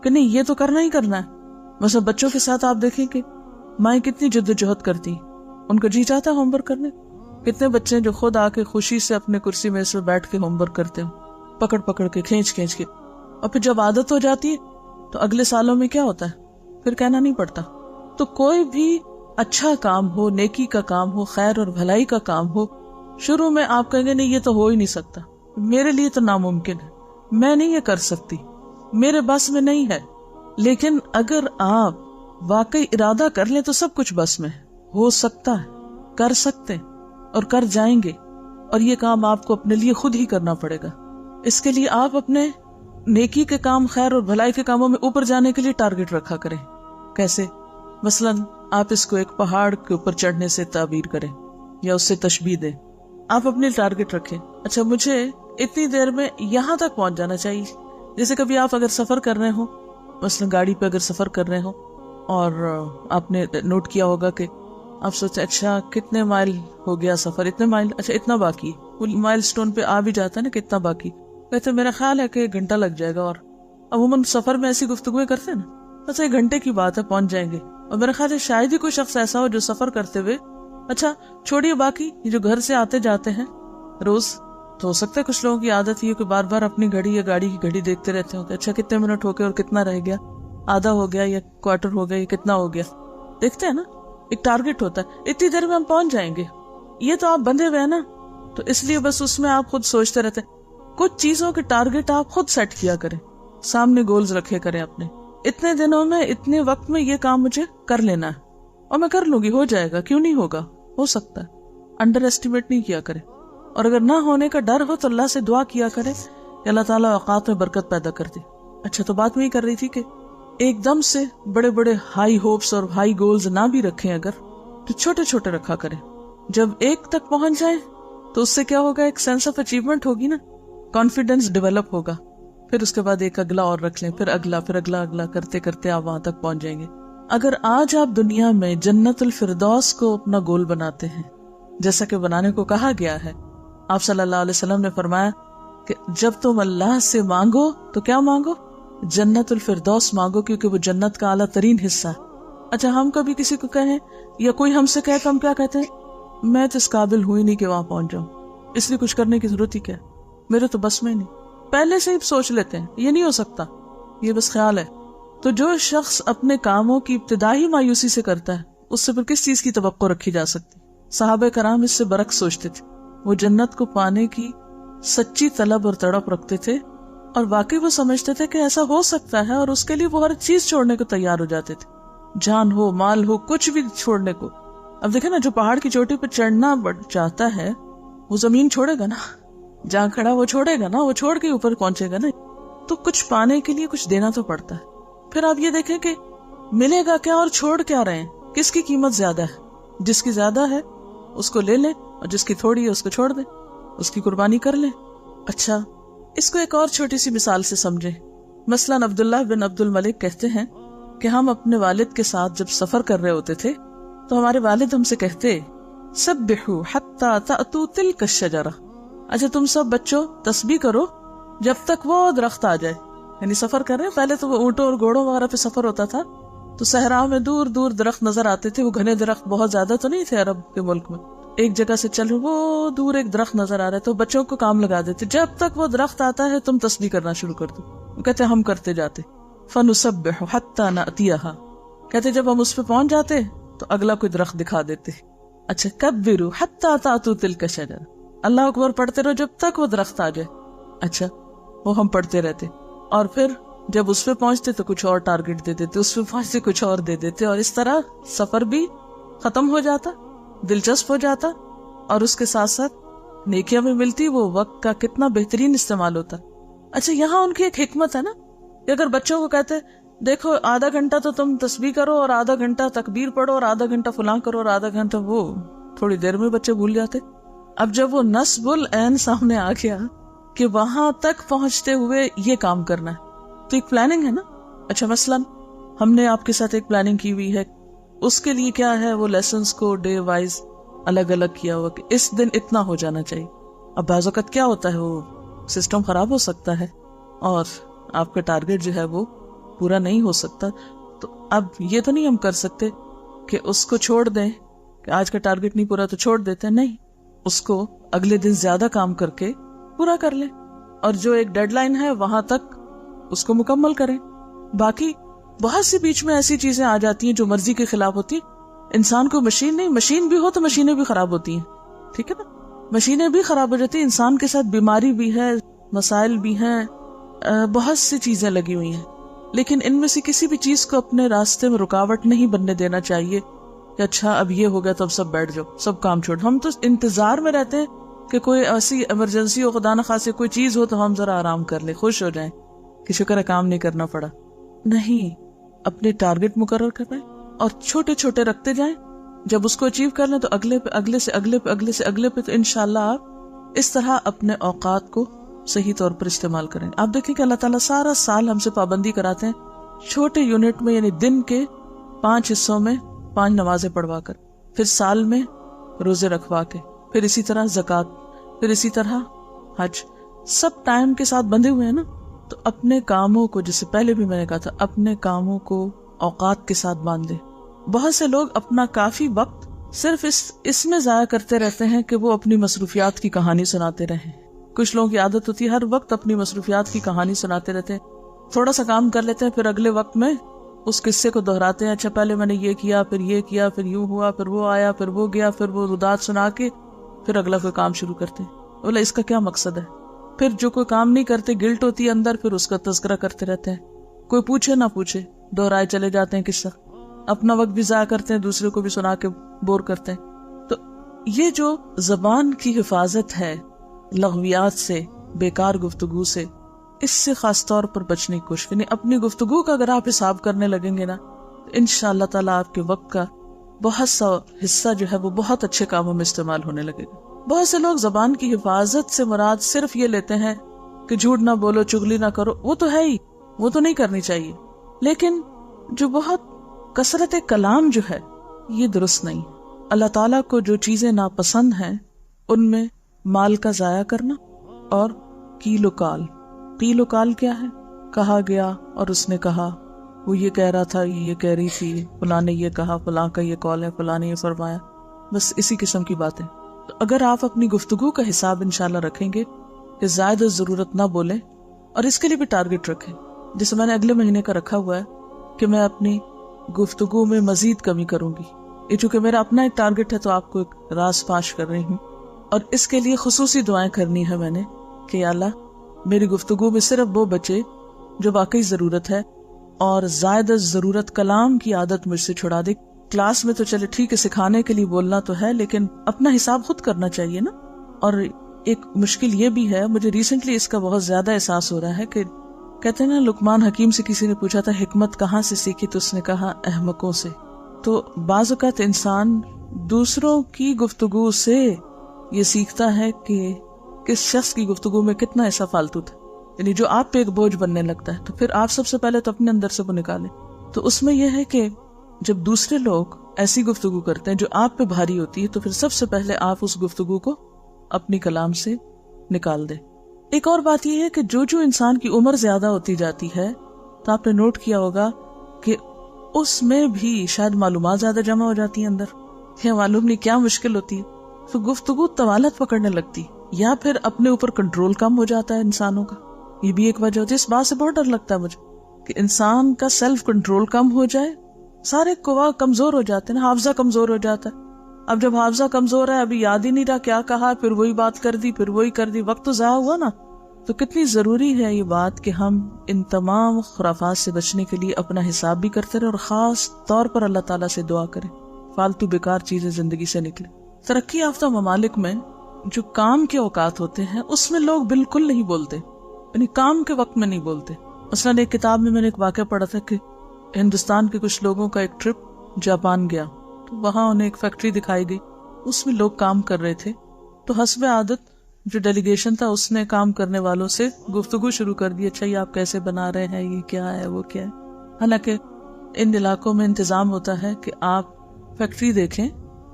کہ نہیں یہ تو کرنا ہی کرنا ہے. مثلا بچوں کے ساتھ آپ دیکھیں کہ مائیں کتنی جد و جہد کرتی، ان کا جی چاہتا ہے ہوم ورک کرنے، کتنے بچے ہیں جو خود آ کے خوشی سے اپنے کرسی میں سے بیٹھ کے ہوم ورک کرتے ہیں، پکڑ پکڑ کے، کھینچ کھینچ کے، اور پھر جب عادت ہو جاتی ہے تو اگلے سالوں میں کیا ہوتا ہے، پھر کہنا نہیں پڑتا۔ تو کوئی بھی اچھا کام ہو، نیکی کا کام ہو، خیر اور بھلائی کا کام ہو، شروع میں آپ کہیں گے نہیں یہ تو ہو ہی نہیں سکتا، میرے لیے تو ناممکن ہے، میں نہیں یہ کر سکتی، میرے بس میں نہیں ہے۔ لیکن اگر آپ واقعی ارادہ کر لیں تو سب کچھ بس میں ہے، ہو سکتا ہے، کر سکتے ہیں اور کر جائیں گے، اور یہ کام آپ کو اپنے لیے خود ہی کرنا پڑے گا۔ اس کے لیے آپ اپنے نیکی کے کام، خیر اور بھلائی کے کاموں میں اوپر جانے کے لیے ٹارگٹ رکھا کریں۔ کیسے؟ مثلاً آپ اس کو ایک پہاڑ کے اوپر چڑھنے سے تعبیر کریں یا اس سے تشبیہ دیں۔ آپ اپنے ٹارگٹ رکھیں، اچھا مجھے اتنی دیر میں یہاں تک پہنچ جانا چاہیے۔ جیسے کبھی آپ اگر سفر کر رہے ہوں، مثلاً گاڑی پہ اگر سفر کر رہے ہوں، اور آپ نے نوٹ کیا ہوگا کہ آپ سوچیں اچھا کتنے مائل ہو گیا سفر، اتنے مائل، اچھا اتنا باقی، وہ مائل سٹون پہ آ بھی جاتا ہے نا کتنا باقی، کہتے میرا خیال ہے کہ 1 گھنٹہ لگ جائے گا۔ اور عموماً سفر میں ایسی گفتگویں کرتے ہیں نا، اچھا 1 گھنٹے کی بات ہے، پہنچ جائیں گے۔ اور میرا خیال ہے شاید ہی کوئی شخص ایسا ہو جو سفر کرتے ہوئے، اچھا چھوڑیے باقی جو گھر سے آتے جاتے ہیں روز، تو ہو سکتا ہے کچھ لوگوں کی عادت یہ کہ بار بار اپنی گھڑی یا گاڑی کی گھڑی دیکھتے رہتے ہوں کہ اچھا کتنے منٹ ہو گئے اور کتنا رہ گیا، آدھا ہو گیا یا کوارٹر ہو گیا یا کتنا ہو گیا، دیکھتے ہیں نا، ایک ٹارگٹ ہوتا ہے اتنی دیر میں ہم پہنچ جائیں گے۔ یہ تو آپ بندھے ہوئے ہیں نا، تو اس لیے بس اس میں آپ خود سوچتے رہتے ہیں۔ کچھ چیزوں کے ٹارگٹ آپ خود سیٹ کیا کریں، سامنے گولز رکھے کریں اپنے، اتنے دنوں میں اتنے وقت میں یہ کام مجھے کر لینا ہے اور میں کر لوں گی، ہو جائے گا، کیوں نہیں ہوگا، ہو سکتا ہے۔ انڈر ایسٹیمیٹ نہیں کیا کرے، اور اگر نہ ہونے کا ڈر ہو تو اللہ سے دعا کیا کرے کہ اللہ تعالیٰ اوقات میں برکت پیدا کر دے۔ اچھا تو بات میں یہ کر رہی تھی کہ ایک دم سے بڑے بڑے ہائی ہوپس اور ہائی گولز نہ بھی رکھیں، اگر تو چھوٹے چھوٹے رکھا کریں۔ جب ایک تک پہنچ جائیں تو اس سے کیا ہوگا، ایک سینس آف اچیومنٹ ہوگی نا، کانفیڈنس ڈیولپ ہوگا، پھر اس کے بعد ایک اگلا اور رکھ لیں، پھر اگلا، پھر اگلا، اگلا کرتے کرتے آپ وہاں تک پہنچ جائیں گے۔ اگر آج آپ دنیا میں جنت الفردوس کو اپنا گول بناتے ہیں، جیسا کہ بنانے کو کہا گیا ہے، آپ صلی اللہ علیہ وسلم نے فرمایا کہ جب تم اللہ سے مانگو تو کیا مانگو، جنت الفردوس مانگو، کیونکہ وہ جنت کا اعلیٰ ترین حصہ ہے۔ اچھا ہم کبھی کسی کو کہیں یا کوئی ہم سے کہے تو ہم کیا کہتے ہیں، میں تو اس قابل ہوئی نہیں کہ وہاں پہنچ جاؤں، اس لیے کچھ کرنے کی ضرورت ہی کیا، میرے تو بس میں نہیں، پہلے سے ہی سوچ لیتے ہیں یہ نہیں ہو سکتا، یہ بس خیال ہے۔ تو جو شخص اپنے کاموں کی ابتدائی مایوسی سے کرتا ہے، اس سے پھر کس چیز کی توقع رکھی جا سکتی؟ صحابہ کرام اس سے برعکس سوچتے تھے، وہ جنت کو پانے کی سچی طلب اور تڑپ رکھتے تھے، اور واقعی وہ سمجھتے تھے کہ ایسا ہو سکتا ہے، اور اس کے لیے وہ ہر چیز چھوڑنے کو تیار ہو جاتے تھے، جان ہو، مال ہو، کچھ بھی چھوڑنے کو۔ اب دیکھیں نا، جو پہاڑ کی چوٹی پہ چڑھنا چاہتا ہے وہ زمین چھوڑے گا نا، جہاں کھڑا وہ چھوڑے گا نا، وہ چھوڑ کے اوپر پہنچے گا نا، تو کچھ پانے کے لیے کچھ دینا تو پڑتا ہے۔ پھر آپ یہ دیکھیں کہ ملے گا کیا اور چھوڑ کیا رہے ہیں، کس کی قیمت زیادہ ہے؟ جس کی زیادہ ہے اس کو لے لیں، اور جس کی تھوڑی ہے اس کو چھوڑ دیں، اس کی قربانی کر لیں۔ اچھا اس کو ایک اور چھوٹی سی مثال سے سمجھیں۔ مثلاً عبداللہ بن عبد الملک کہتے ہیں کہ ہم اپنے والد کے ساتھ جب سفر کر رہے ہوتے تھے تو ہمارے والد ہم سے کہتے، سبحوا حتی تأتوا تلک الشجرہ، اچھا تم سب بچوں تسبیح کرو جب تک وہ درخت آ جائے۔ یعنی سفر کر رہے ہیں، پہلے تو وہ اونٹوں اور گھوڑوں وغیرہ پہ سفر ہوتا تھا، تو صحراؤں میں دور دور درخت نظر آتے تھے، وہ گھنے درخت بہت زیادہ تو نہیں تھے عرب کے ملک میں، ایک جگہ سے چل وہ دور ایک درخت نظر آ رہا ہے، تو بچوں کو کام لگا دیتے، جب تک وہ درخت آتا ہے تم تسبیح کرنا شروع کر دو۔ وہ کہتے ہم کرتے جاتے، فنسبح حتی نأتیہا، کہتے جب ہم اس پہ پہنچ جاتے تو اگلا کوئی درخت دکھا دیتے۔ اچھا کبروا حتی تأتوا تلک الشجرہ، اللہ اکبر پڑھتے رہو جب تک وہ درخت آ جائے۔ اچھا وہ ہم پڑھتے رہتے، اور پھر جب اس پہ پہنچتے تو کچھ اور ٹارگٹ دے دیتے، اس پہ پہنچتے کچھ اور دے دیتے، اور اس طرح سفر بھی ختم ہو جاتا، دلچسپ ہو جاتا، اور اس کے ساتھ ساتھ نیکیاں بھی ملتی، وہ وقت کا کتنا بہترین استعمال ہوتا۔ اچھا یہاں ان کی ایک حکمت ہے نا، کہ اگر بچوں کو کہتے دیکھو آدھا گھنٹہ تو تم تسبیح کرو، اور آدھا گھنٹہ تکبیر پڑھو، اور آدھا گھنٹہ فلاں کرو، اور آدھا گھنٹہ وہ، تھوڑی دیر میں بچے بھول جاتے۔ اب جب وہ نصب العین سامنے آ گیا کہ وہاں تک پہنچتے ہوئے یہ کام کرنا ہے، تو ایک پلاننگ ہے نا۔ اچھا مثلاً ہم نے آپ کے ساتھ ایک پلاننگ کی ہوئی ہے، اس کے لیے کیا ہے، وہ لیسنز کو ڈے وائز الگ الگ کیا ہوا کہ اس دن اتنا ہو جانا چاہیے۔ اب بعض اوقات کیا ہوتا ہے، وہ سسٹم خراب ہو سکتا ہے اور آپ کا ٹارگٹ جو ہے وہ پورا نہیں ہو سکتا، تو اب یہ تو نہیں ہم کر سکتے کہ اس کو چھوڑ دیں کہ آج کا ٹارگٹ نہیں پورا تو چھوڑ دیتے ہیں، نہیں، اس کو اگلے دن زیادہ کام کر کے پورا کر لیں، اور جو ایک ڈیڈ لائن ہے وہاں تک اس کو مکمل کریں. باقی بہت سی بیچ میں ایسی چیزیں آ جاتی ہیں جو مرضی کے خلاف ہوتی ہیں. انسان کو مشین نہیں، مشین بھی ہو تو مشینیں بھی خراب ہوتی ہیں، ٹھیک ہے نا، مشینیں بھی خراب ہو جاتی ہیں. انسان کے ساتھ بیماری بھی ہے، مسائل بھی ہیں، بہت سی چیزیں لگی ہوئی ہیں، لیکن ان میں سے کسی بھی چیز کو اپنے راستے میں رکاوٹ نہیں بننے دینا چاہیے کہ اچھا اب یہ ہو گیا تو اب سب بیٹھ جاؤ، سب کام چھوڑ. ہم تو انتظار میں رہتے ہیں کہ کوئی ایسی ایمرجنسی ہو، خدا نخواستہ کوئی چیز ہو تو ہم ذرا آرام کر لیں، خوش ہو جائیں کہ شکر ہے کام نہیں کرنا پڑا. نہیں، اپنے ٹارگٹ مقرر کریں اور چھوٹے چھوٹے رکھتے جائیں. جب اس کو اچیو کر لیں تو اگلے پہ، اگلے سے اگلے پہ، اگلے سے اگلے پہ، تو انشاءاللہ آپ اس طرح اپنے اوقات کو صحیح طور پر استعمال کریں. آپ دیکھیں کہ اللہ تعالیٰ سارا سال ہم سے پابندی کراتے ہیں چھوٹے یونٹ میں، یعنی دن کے 5 حصوں میں 5 نمازیں پڑھوا کر، پھر سال میں روزے رکھوا کے، پھر اسی طرح زکوٰۃ، پھر اسی طرح حج. سب ٹائم کے ساتھ بندھے ہوئے ہیں نا. تو اپنے کاموں کو، جسے پہلے بھی میں نے کہا تھا، اپنے کاموں کو اوقات کے ساتھ باندھ دیں. بہت سے لوگ اپنا کافی وقت صرف اس میں ضائع کرتے رہتے ہیں کہ وہ اپنی مصروفیات کی کہانی سناتے رہیں. کچھ لوگوں کی عادت ہوتی ہے ہر وقت اپنی مصروفیات کی کہانی سناتے رہتے ہیں. تھوڑا سا کام کر لیتے ہیں، پھر اگلے وقت میں اس قصے کو دہراتے ہیں. اچھا پہلے میں نے یہ کیا، پھر یہ کیا، پھر یوں ہوا، پھر وہ آیا، پھر وہ گیا، پھر وہ رودات سنا کے پھر اگلا کوئی کام شروع کرتے ہیں. بولا اس کا کیا مقصد ہے؟ پھر جو کوئی کام نہیں کرتے گلٹ ہوتی ہے اندر، پھر اس کا تذکرہ کرتے رہتے ہیں. کوئی پوچھے نہ پوچھے دہرائے چلے جاتے ہیں قصہ. اپنا وقت بھی ضائع کرتے ہیں، دوسرے کو بھی سنا کے بور کرتے ہیں. تو یہ جو زبان کی حفاظت ہے لغویات سے، بیکار گفتگو سے، اس سے خاص طور پر بچنے کی کوشش کریں. اپنی گفتگو کا اگر آپ حساب کرنے لگیں گے نا تو انشاءاللہ تعالیٰ آپ کے وقت کا بہت سا حصہ جو ہے وہ بہت اچھے کاموں میں استعمال ہونے لگے گا. بہت سے لوگ زبان کی حفاظت سے مراد صرف یہ لیتے ہیں کہ جھوٹ نہ بولو، چغلی نہ کرو. وہ تو ہے ہی، وہ تو نہیں کرنی چاہیے، لیکن جو بہت کثرت کلام جو ہے یہ درست نہیں. اللہ تعالیٰ کو جو چیزیں ناپسند ہیں ان میں مال کا ضائع کرنا اور قیل و قال. قیل و قال کیا ہے؟ کہا گیا اور اس نے کہا، وہ یہ کہہ رہا تھا، یہ کہہ رہی تھی، فلاں نے یہ کہا، فلاں کا یہ قول ہے، فلاں نے یہ فرمایا، بس اسی قسم کی باتیں. تو اگر آپ اپنی گفتگو کا حساب انشاءاللہ رکھیں گے کہ زائد ضرورت نہ بولیں، اور اس کے لیے بھی ٹارگٹ رکھیں. جیسے میں نے اگلے مہینے کا رکھا ہوا ہے کہ میں اپنی گفتگو میں مزید کمی کروں گی. یہ چونکہ میرا اپنا ایک ٹارگٹ ہے تو آپ کو ایک راز پاش کر رہی ہوں، اور اس کے لیے خصوصی دعائیں کرنی ہے میں نے کہ یا اللہ میری گفتگو میں صرف وہ بچے جو واقعی ضرورت ہے، اور زائد ضرورت کلام کی عادت مجھ سے چھڑا دے. کلاس میں تو چلے ٹھیک ہے، سکھانے کے لیے بولنا تو ہے، لیکن اپنا حساب خود کرنا چاہیے نا. اور ایک مشکل یہ بھی ہے، مجھے ریسنٹلی اس کا بہت زیادہ احساس ہو رہا ہے کہ کہتے ہیں نا، لقمان حکیم سے کسی نے پوچھا تھا حکمت کہاں سے سیکھی، تو اس نے کہا احمقوں سے. تو بعض اوقات انسان دوسروں کی گفتگو سے یہ سیکھتا ہے کہ کس شخص کی گفتگو میں کتنا ایسا فالتو تھا، یعنی جو آپ پہ ایک بوجھ بننے لگتا ہے. تو پھر آپ سب سے پہلے تو اپنے اندر سے وہ نکالیں. تو اس میں یہ ہے کہ جب دوسرے لوگ ایسی گفتگو کرتے ہیں جو آپ پہ بھاری ہوتی ہے، تو پھر سب سے پہلے آپ اس گفتگو کو اپنی کلام سے نکال دیں. ایک اور بات یہ ہے کہ جو انسان کی عمر زیادہ ہوتی جاتی ہے، تو آپ نے نوٹ کیا ہوگا کہ اس میں بھی شاید معلومات زیادہ جمع ہو جاتی ہیں اندر، یا معلوم نہیں کیا مشکل ہوتی ہے، تو گفتگو طوالت پکڑنے لگتی، یا پھر اپنے اوپر کنٹرول کم ہو جاتا ہے انسانوں کا. یہ بھی ایک وجہ ہوتی ہے. اس بات سے بہت ڈر لگتا ہے مجھے کہ انسان کا سیلف کنٹرول کم ہو جائے. سارے قوا کمزور ہو جاتے ہیں نا، حافظہ کمزور ہو جاتا ہے. اب جب حافظہ کمزور ہے، ابھی یاد ہی نہیں رہا کیا کہا، پھر وہی بات کر دی، پھر وہی کر دی، وقت تو ضائع ہوا نا. تو کتنی ضروری ہے یہ بات کہ ہم ان تمام خرافات سے بچنے کے لیے اپنا حساب بھی کرتے رہیں، اور خاص طور پر اللہ تعالیٰ سے دعا کریں فالتو بیکار چیزیں زندگی سے نکلے. ترقی یافتہ ممالک میں جو کام کے اوقات ہوتے ہیں اس میں لوگ بالکل نہیں بولتے، یعنی کام کے وقت میں نہیں بولتے. مثلاً ایک کتاب میں نے ایک واقعہ پڑھا تھا کہ ہندوستان کے کچھ لوگوں کا ایک ٹرپ جاپان گیا، تو وہاں انہیں ایک فیکٹری دکھائی گئی، اس میں لوگ کام کر رہے تھے. تو حسب عادت جو ڈیلیگیشن تھا اس نے کام کرنے والوں سے گفتگو شروع کر دی، اچھا یہ آپ کیسے بنا رہے ہیں، یہ کیا ہے، وہ کیا ہے. حالانکہ ان علاقوں میں انتظام ہوتا ہے کہ آپ فیکٹری دیکھیں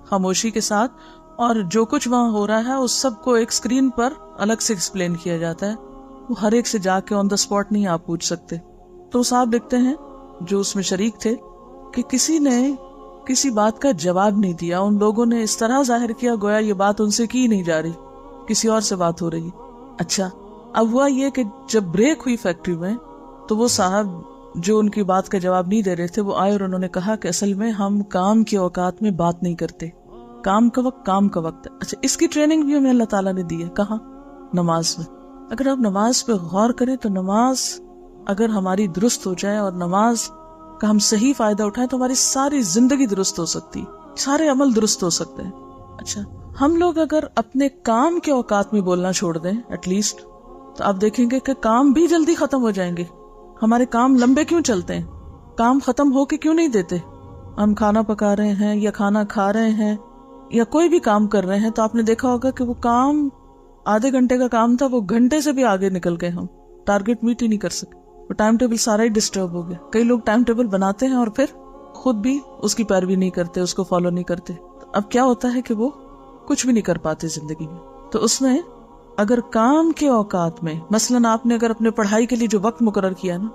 خاموشی کے ساتھ، اور جو کچھ وہاں ہو رہا ہے اس سب کو ایک سکرین پر الگ سے ایکسپلین کیا جاتا ہے. وہ ہر ایک سے جا کے آن دا اسپاٹ نہیں آپ پوچھ سکتے. تو صاحب لکھتے ہیں جو اس میں شریک تھے کہ کسی نے کسی بات کا جواب نہیں دیا. ان لوگوں نے اس طرح ظاہر کیا گویا یہ بات ان سے کی نہیں جا رہی, کسی اور سے بات ہو رہی. اچھا اب ہوا یہ کہ جب بریک ہوئی فیکٹری میں تو وہ صاحب جو ان کی بات کا جواب نہیں دے رہے تھے وہ آئے اور انہوں نے کہا کہ اصل میں ہم کام کے اوقات میں بات نہیں کرتے, کام کا وقت کام کا وقت ہے. اچھا اس کی ٹریننگ بھی ہمیں اللہ تعالیٰ نے دی ہے. کہاں؟ نماز میں. اگر آپ نماز پہ غور کریں تو نماز اگر ہماری درست ہو جائے اور نماز کا ہم صحیح فائدہ اٹھائیں تو ہماری ساری زندگی درست ہو سکتی, سارے عمل درست ہو سکتے ہیں. اچھا ہم لوگ اگر اپنے کام کے اوقات میں بولنا چھوڑ دیں ایٹ لیسٹ, تو آپ دیکھیں گے کہ کام بھی جلدی ختم ہو جائیں گے. ہمارے کام لمبے کیوں چلتے ہیں؟ کام ختم ہو کے کیوں نہیں دیتے؟ ہم کھانا پکا رہے ہیں یا کھانا کھا رہے ہیں یا کوئی بھی کام کر رہے ہیں تو آپ نے دیکھا ہوگا کہ وہ کام آدھے گھنٹے کا کام تھا, وہ گھنٹے سے بھی آگے نکل گئے, ہم ٹارگٹ میٹ ہی نہیں کر سکے, وہ ٹائم ٹیبل سارا ہی ڈسٹرب ہو گیا. کئی لوگ ٹائم ٹیبل بناتے ہیں اور پھر خود بھی اس کی پیروی نہیں کرتے, اس کو فالو نہیں کرتے. اب کیا ہوتا ہے کہ وہ کچھ بھی نہیں کر پاتے زندگی میں. تو اس میں اگر کام کے اوقات میں مثلاً آپ نے اگر اپنے پڑھائی کے لیے جو وقت مقرر کیا نا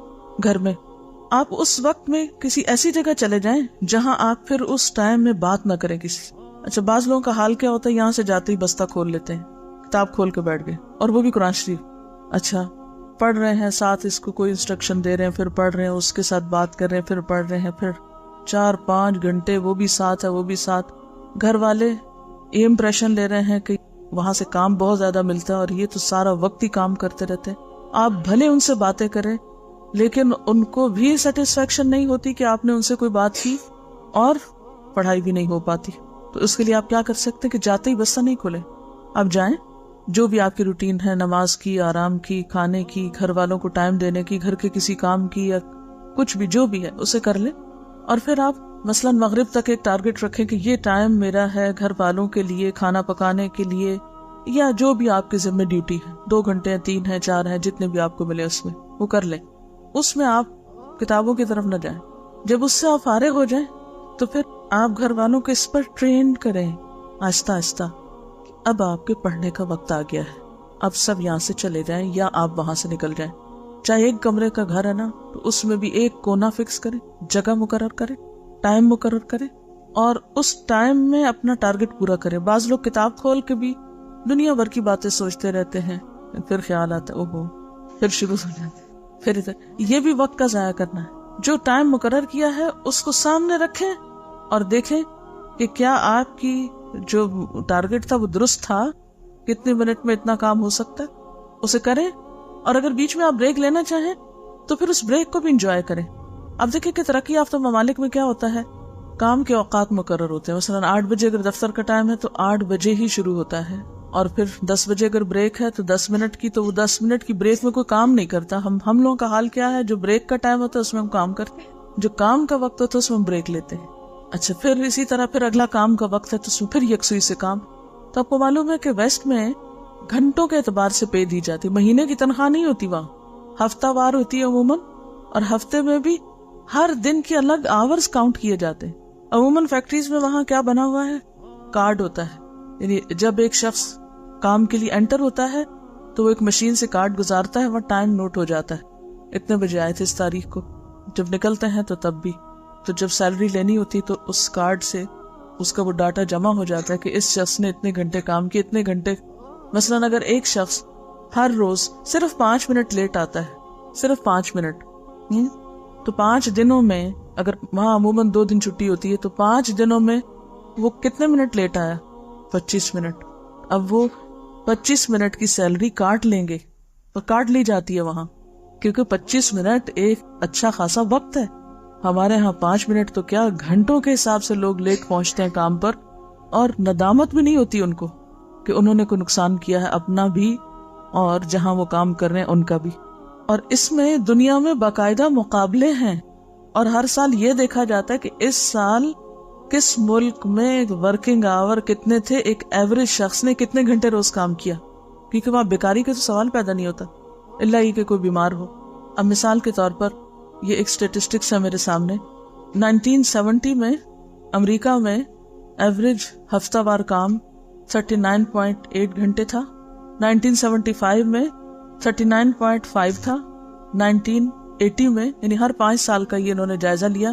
گھر میں, آپ اس وقت میں کسی ایسی جگہ چلے جائیں جہاں آپ پھر اس ٹائم میں بات نہ کریں کسی سے. اچھا بعض لوگوں کا حال کیا ہوتا ہے, یہاں سے جاتے ہی بستہ کھول لیتے ہیں, کتاب کھول کے بیٹھ گئے, اور وہ بھی قرآن شریف. اچھا پڑھ رہے ہیں, ساتھ اس کو کوئی انسٹرکشن دے رہے ہیں, پھر پڑھ رہے ہیں, اس کے ساتھ بات کر رہے ہیں, پھر پڑھ رہے ہیں, پھر 4-5 گھنٹے وہ بھی ساتھ ہے وہ بھی ساتھ. گھر والے یہ امپریشن لے رہے ہیں کہ وہاں سے کام بہت زیادہ ملتا ہے اور یہ تو سارا وقت ہی کام کرتے رہتے ہیں. آپ بھلے ان سے باتیں کریں لیکن ان کو بھی سیٹسفیکشن نہیں ہوتی کہ آپ نے ان سے کوئی بات کی, اور پڑھائی بھی نہیں ہو پاتی. تو اس کے لیے آپ کیا کر سکتے کہ جاتے ہی بستہ نہیں کھولیں, آپ جائیں, جو بھی آپ کی روٹین ہے, نماز کی, آرام کی, کھانے کی, گھر والوں کو ٹائم دینے کی, گھر کے کسی کام کی, یا کچھ بھی جو بھی ہے اسے کر لیں. اور پھر آپ مثلاً مغرب تک ایک ٹارگٹ رکھیں کہ یہ ٹائم میرا ہے گھر والوں کے لیے, کھانا پکانے کے لیے, یا جو بھی آپ کے ذمہ ڈیوٹی ہے, 2 گھنٹے ہیں, 3 ہیں, 4 ہیں, جتنے بھی آپ کو ملے اس میں وہ کر لیں. اس میں آپ کتابوں کی طرف نہ جائیں. جب اس سے آپ فارغ ہو جائیں تو پھر آپ گھر والوں کو اس پر ٹرین کریں آہستہ آہستہ. اب آپ کے پڑھنے کا وقت آ گیا ہے, اب سب یہاں سے چلے جائیں یا آپ وہاں سے نکل جائیں. چاہے ایک کمرے کا گھر ہے نا تو اس میں بھی ایک کونا فکس کریں, جگہ مقرر کریں, ٹائم مقرر کریں, اور اس ٹائم میں اپنا ٹارگٹ پورا کریں. بعض لوگ کتاب کھول کے بھی دنیا بھر کی باتیں سوچتے رہتے ہیں, پھر خیال آتا ہے اوہو, پھر شروع ہو جاتے, پھر یہ بھی وقت کا ضائع کرنا ہے. جو ٹائم مقرر کیا ہے اس کو سامنے رکھیں اور دیکھیں کہ کیا آپ کی جو ٹارگٹ تھا وہ درست تھا, کتنے منٹ میں اتنا کام ہو سکتا ہے, اسے کریں. اور اگر بیچ میں آپ بریک لینا چاہیں تو پھر اس بریک کو بھی انجوائے کریں. اب دیکھیں کہ ترقی یافتہ ممالک میں کیا ہوتا ہے, کام کے اوقات مقرر ہوتے ہیں. مثلاً 8 بجے اگر دفتر کا ٹائم ہے تو 8 بجے ہی شروع ہوتا ہے, اور پھر 10 بجے اگر بریک ہے تو 10 منٹ کی, تو وہ 10 منٹ کی بریک میں کوئی کام نہیں کرتا. ہم لوگوں کا حال کیا ہے, جو بریک کا ٹائم ہوتا ہے اس میں ہم کام کرتے ہیں, جو کام کا وقت ہوتا ہے اس میں ہم بریک لیتے ہیں. اچھا پھر اسی طرح پھر اگلا کام کا وقت ہے تو اس میں پھر یکسوئی سے کام. تو آپ کو معلوم ہے کہ ویسٹ میں گھنٹوں کے اعتبار سے پے دی جاتی, مہینے کی تنخواہ نہیں ہوتی, وہاں ہفتہ وار ہوتی ہے عموماً, اور ہفتے میں بھی ہر دن کے الگ آورز کاؤنٹ کیے جاتے ہیں. عموماً فیکٹریز میں وہاں کیا بنا ہوا ہے, کارڈ ہوتا ہے, یعنی جب ایک شخص کام کے لیے انٹر ہوتا ہے تو وہ ایک مشین سے کارڈ گزارتا ہے, وہ ٹائم نوٹ ہو جاتا ہے, اتنے بجے آئے تھے اس تاریخ کو. جب نکلتے ہیں تو تب بھی, تو جب سیلری لینی ہوتی تو اس کارڈ سے اس کا وہ ڈاٹا جمع ہو جاتا ہے کہ اس شخص نے اتنے گھنٹے کام کیے, اتنے گھنٹے. مثلاً اگر ایک شخص ہر روز صرف 5 منٹ لیٹ آتا ہے, صرف 5 منٹ, تو 5 دنوں میں, اگر وہاں عموماً 2 دن چھٹی ہوتی ہے, تو 5 دنوں میں وہ کتنے منٹ لیٹ آیا, 25 منٹ. اب وہ 25 منٹ کی سیلری کاٹ لیں گے, اور کاٹ لی جاتی ہے وہاں, کیونکہ 25 منٹ ایک اچھا خاصا وقت ہے. ہمارے ہاں 5 منٹ تو کیا, گھنٹوں کے حساب سے لوگ لیٹ پہنچتے ہیں کام پر, اور ندامت بھی نہیں ہوتی ان کو کہ انہوں نے کوئی نقصان کیا ہے اپنا بھی اور جہاں وہ کام کر رہے ہیں ان کا بھی. اور اس میں دنیا میں باقاعدہ مقابلے ہیں, اور ہر سال یہ دیکھا جاتا ہے کہ اس سال کس ملک میں ورکنگ آور کتنے تھے, ایک ایوریج شخص نے کتنے گھنٹے روز کام کیا, کیونکہ وہاں بیکاری کا تو سوال پیدا نہیں ہوتا الا یہ کہ کوئی بیمار ہو. اب مثال کے طور پر یہ ایک اسٹیٹسٹکس ہے میرے سامنے, 1970 میں امریکہ میں ایوریج ہفتہ وار کام 39.8 گھنٹے تھا, 1975 میں 39.5 تھا, 1980 میں, یعنی ہر 5 سال کا یہ انہوں نے جائزہ لیا,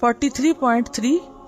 43.3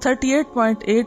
38.8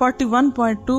41.2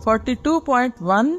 42.1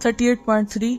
38.3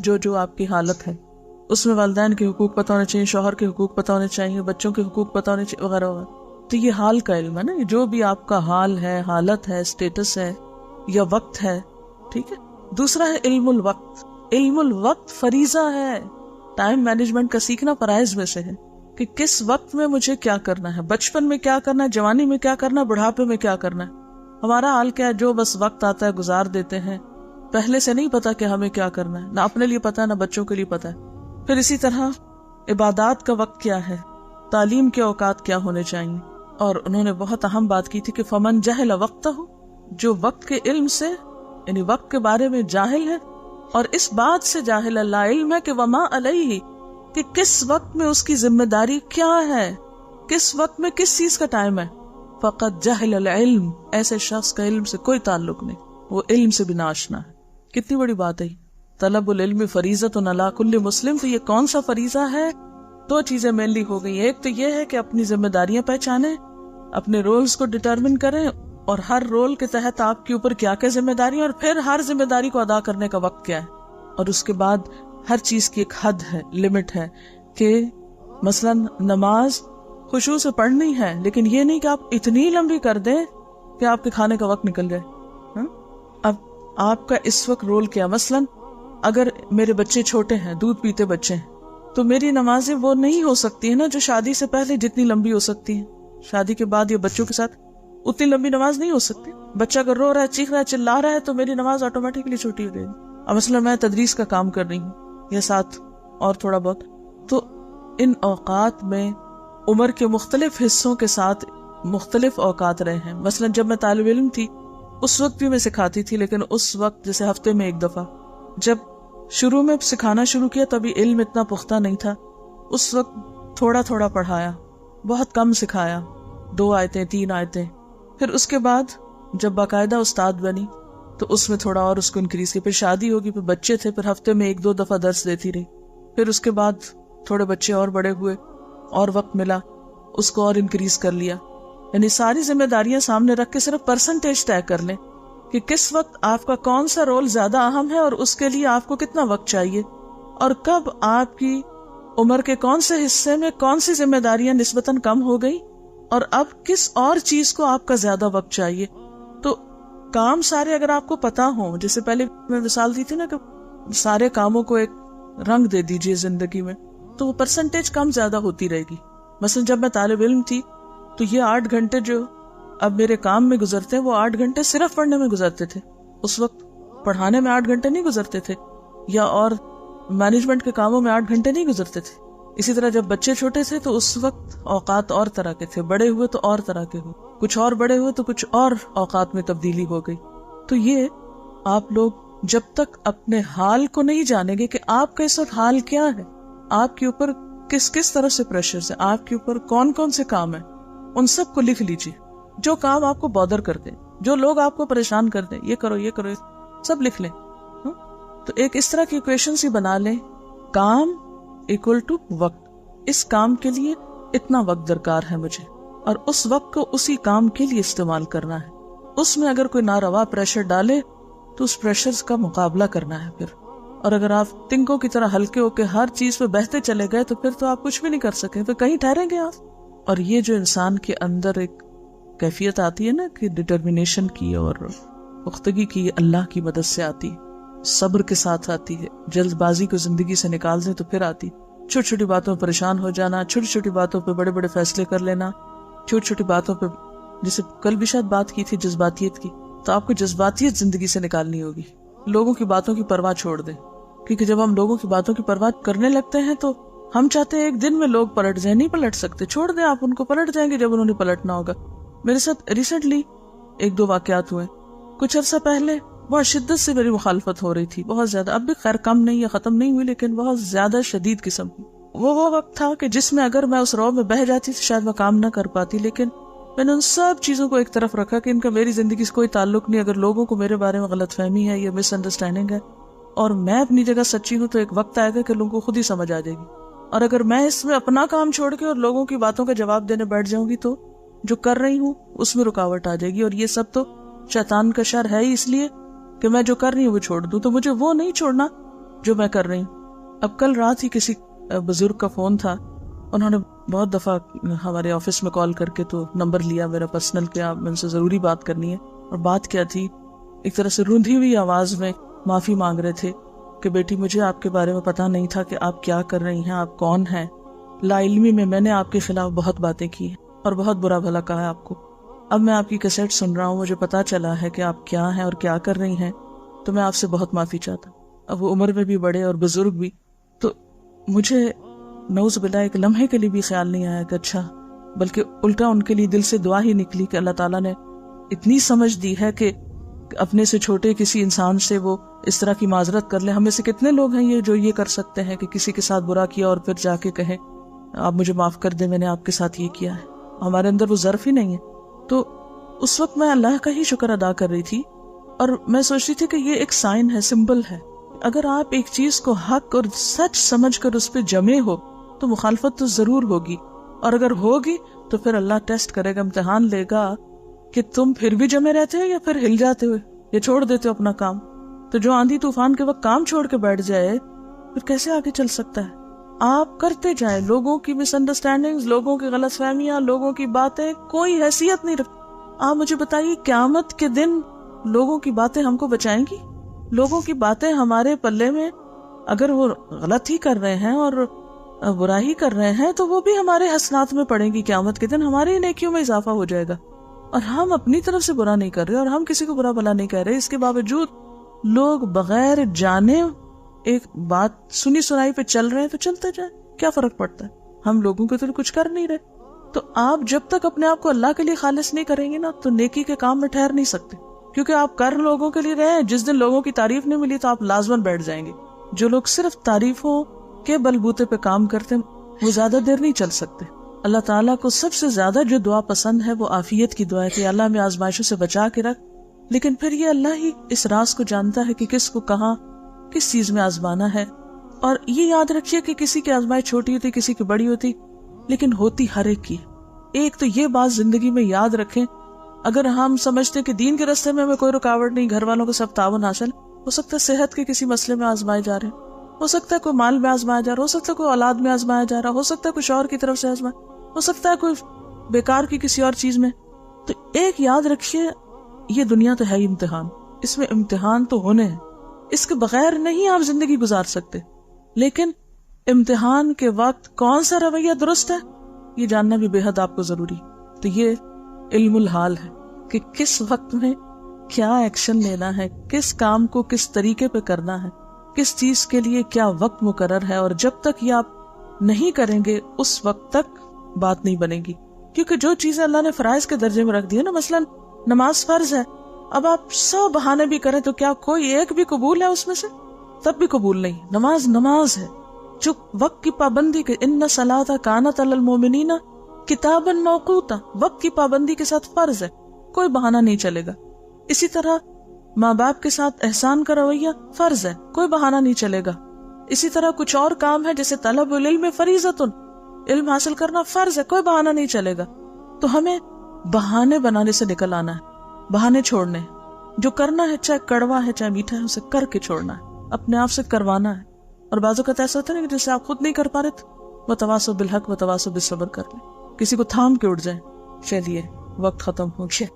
جو آپ کی حالت ہے اس میں والدین کے حقوق پتہ ہونے چاہیے، شوہر کے حقوق پتہ ہونے چاہیے، بچوں کے حقوق پتہ ہونے چاہیے، وغیرہ وغیرہ. تو یہ حال کا علم ہے نا، جو بھی آپ کا حال ہے، حالت ہے، اسٹیٹس ہے یا وقت ہے. ٹھیک ہے. دوسرا ہے علم الوقت. علم الوقت فریضہ ہے. ٹائم مینجمنٹ کا سیکھنا فرائض میں سے ہے کہ کس وقت میں مجھے کیا کرنا ہے، بچپن میں کیا کرنا ہے، جوانی میں کیا کرنا ہے، بڑھاپے میں کیا کرنا ہے. ہمارا حال کیا ہے، جو بس وقت آتا ہے گزار دیتے ہیں، پہلے سے نہیں پتا کہ ہمیں کیا کرنا ہے، نہ اپنے لیے پتا نہ بچوں کے لیے پتا ہے. پھر اسی طرح عبادات کا وقت کیا ہے، تعلیم کے اوقات کیا ہونے چاہیے. اور انہوں نے بہت اہم بات کی تھی کہ فمن جہل وقتہ، جو وقت کے علم سے یعنی وقت کے بارے میں جاہل ہے اور اس بات سے جاہل اللہ علم ہے کہ وما علیہ، کہ کس وقت میں اس کی ذمہ داری کیا ہے، کس وقت میں کس چیز کا ٹائم ہے. فقط جہل العلم، ایسے شخص کا علم سے کوئی تعلق نہیں، وہ علم سے بھی ناشنا ہے. کتنی بڑی بات ہے. طلب العلم فریضۃ علی کل مسلم. تو یہ کون سا فریضہ ہے؟ دو چیزیں مینلی ہو گئی. ایک تو یہ ہے کہ اپنی ذمہ داریاں پہچانیں، اپنے رولز کو ڈٹرمن کریں اور ہر رول کے تحت آپ کے اوپر کیا کیا ذمہ داری، اور پھر ہر ذمہ داری کو ادا کرنے کا وقت کیا ہے. اور اس کے بعد ہر چیز کی ایک حد ہے، لمٹ ہے، کہ مثلا نماز خشوع سے پڑھنی ہے، لیکن یہ نہیں کہ آپ اتنی لمبی کر دیں کہ آپ کے کھانے کا وقت نکل جائے. اب آپ کا اس وقت رول کیا؟ مثلا اگر میرے بچے چھوٹے ہیں، دودھ پیتے بچے ہیں، تو میری نمازیں وہ نہیں ہو سکتی ہیں نا جو شادی سے پہلے جتنی لمبی ہو سکتی ہیں. شادی کے بعد یا بچوں کے ساتھ اتنی لمبی نماز نہیں ہو سکتی. بچہ اگر رو رہا ہے، چیخ رہا ہے، چلا رہا ہے، تو میری نماز آٹومیٹکلی چھوٹی ہو جائے گی. اب مثلا میں تدریس کا کام کر رہی ہوں یا ساتھ اور تھوڑا بہت، تو ان اوقات میں عمر کے مختلف حصوں کے ساتھ مختلف اوقات رہے ہیں. مثلا جب میں طالب علم تھی اس وقت بھی میں سکھاتی تھی، لیکن اس وقت جیسے ہفتے میں ایک دفعہ. جب شروع میں سکھانا شروع کیا تبھی علم اتنا پختہ نہیں تھا، اس وقت تھوڑا تھوڑا پڑھایا، بہت کم سکھایا، 2 آیتیں 3 آیتیں. پھر اس کے بعد جب باقاعدہ استاد بنی تو اس میں تھوڑا اور اس کو انکریز کیا. پھر شادی ہوگی، پھر بچے تھے، پھر ہفتے میں 1-2 دفعہ درس دیتی رہی. پھر اس کے بعد تھوڑے بچے اور بڑے ہوئے اور وقت ملا، اس کو اور انکریز کر لیا. یعنی ساری ذمہ داریاں سامنے رکھ کے صرف پرسنٹیج طے کر لیں کہ کس وقت آپ کا کون سا رول زیادہ اہم ہے اور اس کے لیے آپ کو کتنا وقت چاہیے، اور کب آپ کی عمر کے کون سے حصے میں کون سی ذمہ داریاں نسبتاً کم ہو گئی اور اب کس اور چیز کو آپ کا زیادہ وقت چاہیے. تو کام سارے اگر آپ کو پتا ہوں، جیسے پہلے میں مثال دی تھی نا کہ سارے کاموں کو ایک رنگ دے دیجئے زندگی میں، تو وہ پرسنٹیج کم زیادہ ہوتی رہے گی. مثلا جب میں طالب علم تھی تو یہ 8 گھنٹے جو اب میرے کام میں گزرتے ہیں وہ 8 گھنٹے صرف پڑھنے میں گزرتے تھے. اس وقت پڑھانے میں 8 گھنٹے نہیں گزرتے تھے، یا اور مینجمنٹ کے کاموں میں 8 گھنٹے نہیں گزرتے تھے. اسی طرح جب بچے چھوٹے تھے تو اس وقت اوقات اور طرح کے تھے، بڑے ہوئے تو اور طرح کے ہوئے، کچھ اور بڑے ہوئے تو کچھ اور اوقات میں تبدیلی ہو گئی. تو یہ آپ لوگ جب تک اپنے حال کو نہیں جانیں گے کہ آپ کا اس وقت حال کیا ہے، آپ کے اوپر کس کس طرح سے پریشرز ہیں، آپ کے اوپر کون کون سے کام ہیں، ان سب کو لکھ لیجیے. جو کام آپ کو بادر کر دیں، جو لوگ آپ کو پریشان کر دیں، یہ کرو یہ کرو، سب لکھ لیں. تو ایک اس طرح کی ایکویشن سی بنا لیں، کام ایکول ٹو وقت. اس کام کے لیے اتنا وقت درکار ہے مجھے، اور اس وقت کو اسی کام کے لیے استعمال کرنا ہے. اس میں اگر کوئی ناروا پریشر ڈالے تو اس پریشر کا مقابلہ کرنا ہے پھر. اور اگر آپ تنکوں کی طرح ہلکے ہو کے ہر چیز پہ بہتے چلے گئے تو پھر تو آپ کچھ بھی نہیں کر سکیں، پھر کہیں ٹھہریں گے آپ. اور یہ جو انسان کے اندر ایک کیفیت آتی ہے نا کہ ڈٹرمنیشن کی اور پختگی کی، اللہ کی مدد سے آتی، صبر کے ساتھ آتی ہے. جلد بازی کو زندگی سے نکال دیں تو پھر آتی. چھوٹی چھوٹی باتوں پہ پریشان ہو جانا، چھوٹی چھوٹی باتوں پہ بڑے بڑے فیصلے کر لینا، چھوٹی چھوٹی باتوں پہ، جیسے کل بھی شاید بات کی تھی جذباتیت کی، تو آپ کو جذباتیت زندگی سے نکالنی ہوگی. لوگوں کی باتوں کی پرواہ چھوڑ دیں، کیونکہ جب ہم لوگوں کی باتوں کی پرواہ کرنے لگتے ہیں تو ہم چاہتے ہیں ایک دن میں لوگ پلٹ جائیں. نہیں پلٹ سکتے، چھوڑ دیں، آپ ان کو پلٹ جائیں گے جب انہوں نے پلٹنا ہوگا. میرے ساتھ ریسنٹلی 1-2 واقعات ہوئے. کچھ عرصہ پہلے بہت شدت سے میری مخالفت ہو رہی تھی، بہت زیادہ. اب بھی خیر کم نہیں یا ختم نہیں ہوئی، لیکن بہت زیادہ شدید قسم کی. وہ وقت تھا کہ جس میں اگر میں اس رو میں بہہ جاتی تو شاید میں کام نہ کر پاتی. لیکن میں نے ان سب چیزوں کو ایک طرف رکھا کہ ان کا میری زندگی سے کوئی تعلق نہیں. اگر لوگوں کو میرے بارے میں غلط فہمی ہے یا مس انڈرسٹینڈنگ ہے اور میں اپنی جگہ سچی ہوں، تو ایک وقت آئے گا کہ لوگوں کو خود ہی سمجھ آ جائے گی. اور اگر میں اس میں اپنا کام چھوڑ کے اور لوگوں کی باتوں کا جواب دینے بیٹھ جاؤں گی تو جو کر رہی ہوں اس میں رکاوٹ آ جائے گی. اور یہ سب تو شیطان کا شر ہے ہی، اس لیے کہ میں جو کر رہی ہوں وہ چھوڑ دوں. تو مجھے وہ نہیں چھوڑنا جو میں کر رہی ہوں. اب کل رات ہی کسی بزرگ کا فون تھا, انہوں نے بہت دفعہ ہمارے آفس میں کال کر کے تو نمبر لیا میرا پرسنل کہ آپ ان سے ضروری بات کرنی ہے. اور بات کیا تھی, ایک طرح سے روندھی ہوئی آواز میں معافی مانگ رہے تھے کہ بیٹی مجھے آپ کے بارے میں پتا نہیں تھا کہ آپ کیا کر رہی ہیں, آپ کون ہیں. لا علمی میں نے آپ کے خلاف بہت باتیں کی ہیں اور بہت برا بھلا کہا ہے آپ کو. اب میں آپ کی کیسٹ سن رہا ہوں, مجھے پتا چلا ہے کہ آپ کیا ہیں اور کیا کر رہی ہیں, تو میں آپ سے بہت معافی چاہتا ہوں. اب وہ عمر میں بھی بڑے اور بزرگ بھی, تو مجھے نعوذ باللہ ایک لمحے کے لیے بھی خیال نہیں آیا کہ اچھا, بلکہ الٹا ان کے لیے دل سے دعا ہی نکلی کہ اللہ تعالیٰ نے اتنی سمجھ دی ہے کہ اپنے سے چھوٹے کسی انسان سے وہ اس طرح کی معذرت کر لے. ہم میں سے کتنے لوگ ہیں یہ جو یہ کر سکتے ہیں کہ کسی کے ساتھ برا کیا اور پھر جا کے کہیں آپ مجھے معاف کر دیں, میں نے آپ کے ساتھ یہ کیا ہے. ہمارے اندر وہ ظرف ہی نہیں ہے. تو اس وقت میں اللہ کا ہی شکر ادا کر رہی تھی اور میں سوچ رہی تھی کہ یہ ایک سائن ہے, سمبل ہے. اگر آپ ایک چیز کو حق اور سچ سمجھ کر اس پہ جمے ہو تو مخالفت تو ضرور ہوگی, اور اگر ہوگی تو پھر اللہ ٹیسٹ کرے گا, امتحان لے گا کہ تم پھر بھی جمے رہتے ہو یا پھر ہل جاتے ہو یا چھوڑ دیتے ہو اپنا کام. تو جو آندھی طوفان کے وقت کام چھوڑ کے بیٹھ جائے پھر کیسے آگے چل سکتا ہے؟ آپ کرتے جائیں, لوگوں کی مس انڈرسٹینڈنگ, لوگوں کی غلط فہمیاں, لوگوں کی باتیں کوئی حیثیت نہیں رکھتی. آپ مجھے بتائیے قیامت کے دن لوگوں کی باتیں ہم کو بچائیں گی؟ لوگوں کی باتیں ہمارے پلے میں اگر وہ غلط ہی کر رہے ہیں اور برائی کر رہے ہیں تو وہ بھی ہمارے حسنات میں پڑیں گی. قیامت کے دن ہماری نیکیوں میں اضافہ ہو جائے گا, اور ہم اپنی طرف سے برا نہیں کر رہے اور ہم کسی کو برا بھلا نہیں کہہ رہے. اس کے باوجود لوگ بغیر جانے ایک بات سنی سنائی پہ چل رہے ہیں تو چلتے جائیں, کیا فرق پڑتا ہے؟ ہم لوگوں کے تو کچھ کر نہیں رہے. تو آپ جب تک اپنے آپ کو اللہ کے لیے خالص نہیں کریں گے نا تو نیکی کے کام میں ٹھہر نہیں سکتے, کیونکہ آپ کر لوگوں کے لیے رہے ہیں. جس دن لوگوں کی تعریف نہیں ملی تو آپ لازماً بیٹھ جائیں گے. جو لوگ صرف تعریفوں کے بلبوتے پہ کام کرتے ہیں وہ زیادہ دیر نہیں چل سکتے. اللہ تعالیٰ کو سب سے زیادہ جو دعا پسند ہے وہ عافیت کی دعا ہے کہ اللہ میں آزمائشوں سے بچا کے رکھ. لیکن پھر یہ اللہ ہی اس راز کو جانتا ہے کہ کس کو کہاں کس چیز میں آزمانا ہے. اور یہ یاد رکھیے کہ کسی کی آزمائش چھوٹی ہوتی, کسی کی بڑی ہوتی, لیکن ہوتی ہر ایک کی. ایک تو یہ بات زندگی میں یاد رکھیں, اگر ہم سمجھتے کہ دین کے راستے میں ہمیں کوئی رکاوٹ نہیں, گھر والوں کو سب تعاون حاصل, ہو سکتا ہے صحت کے کسی مسئلے میں آزمائے جا رہے ہیں, ہو سکتا ہے کوئی مال میں آزمایا جا رہا, ہو سکتا ہے کوئی اولاد میں آزمایا جا رہا, ہو سکتا ہے کوئی شوہر کی طرف سے آزمایا, ہو سکتا ہے کوئی بیکار کی کسی اور چیز میں. تو ایک یاد رکھیے, یہ دنیا تو ہے ہی امتحان, اس میں امتحان تو ہونے ہیں, اس کے بغیر نہیں آپ زندگی گزار سکتے. لیکن امتحان کے وقت کون سا رویہ درست ہے یہ جاننا بھی بے حد آپ کو ضروری. تو یہ علم الحال ہے کہ کس وقت میں کیا ایکشن لینا ہے, کس کام کو کس طریقے پہ کرنا ہے, کس چیز کے لیے کیا وقت مقرر ہے, اور جب تک یہ آپ نہیں کریں گے اس وقت تک بات نہیں بنے گی. کیونکہ جو چیزیں اللہ نے فرائض کے درجے میں رکھ دی ہے نا, مثلا نماز فرض ہے, اب آپ 100 بہانے بھی کریں تو کیا کوئی ایک بھی قبول ہے اس میں سے؟ تب بھی قبول نہیں. نماز نماز ہے جو وقت کی پابندی کے, ان صلاۃ کانت علی المؤمنین کتابا موقوتا, وقت کی پابندی کے ساتھ فرض ہے, کوئی بہانہ نہیں چلے گا. اسی طرح ماں باپ کے ساتھ احسان کا رویہ فرض ہے, کوئی بہانہ نہیں چلے گا. اسی طرح کچھ اور کام ہے جیسے طلب العلم فریضۃ, علم حاصل کرنا فرض ہے, کوئی بہانہ نہیں چلے گا. تو ہمیں بہانے بنانے سے نکل آنا ہے, بہانے چھوڑنے. جو کرنا ہے چاہے کڑوا ہے چاہے میٹھا ہے اسے کر کے چھوڑنا ہے, اپنے آپ سے کروانا ہے. اور بعض اوقات ایسا ہوتا ہے کہ جیسے آپ خود نہیں کر پا رہے تو وتواصوا بالحق وتواصوا بالصبر کر لیں, کسی کو تھام کے اٹھ جائیں, چلیے وقت ختم ہو گیا.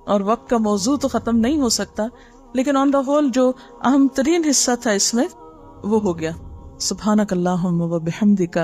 اور وقت کا موضوع تو ختم نہیں ہو سکتا, لیکن آن دا ہول جو اہم ترین حصہ تھا اس میں وہ ہو گیا. سبحانک اللہم و بحمدک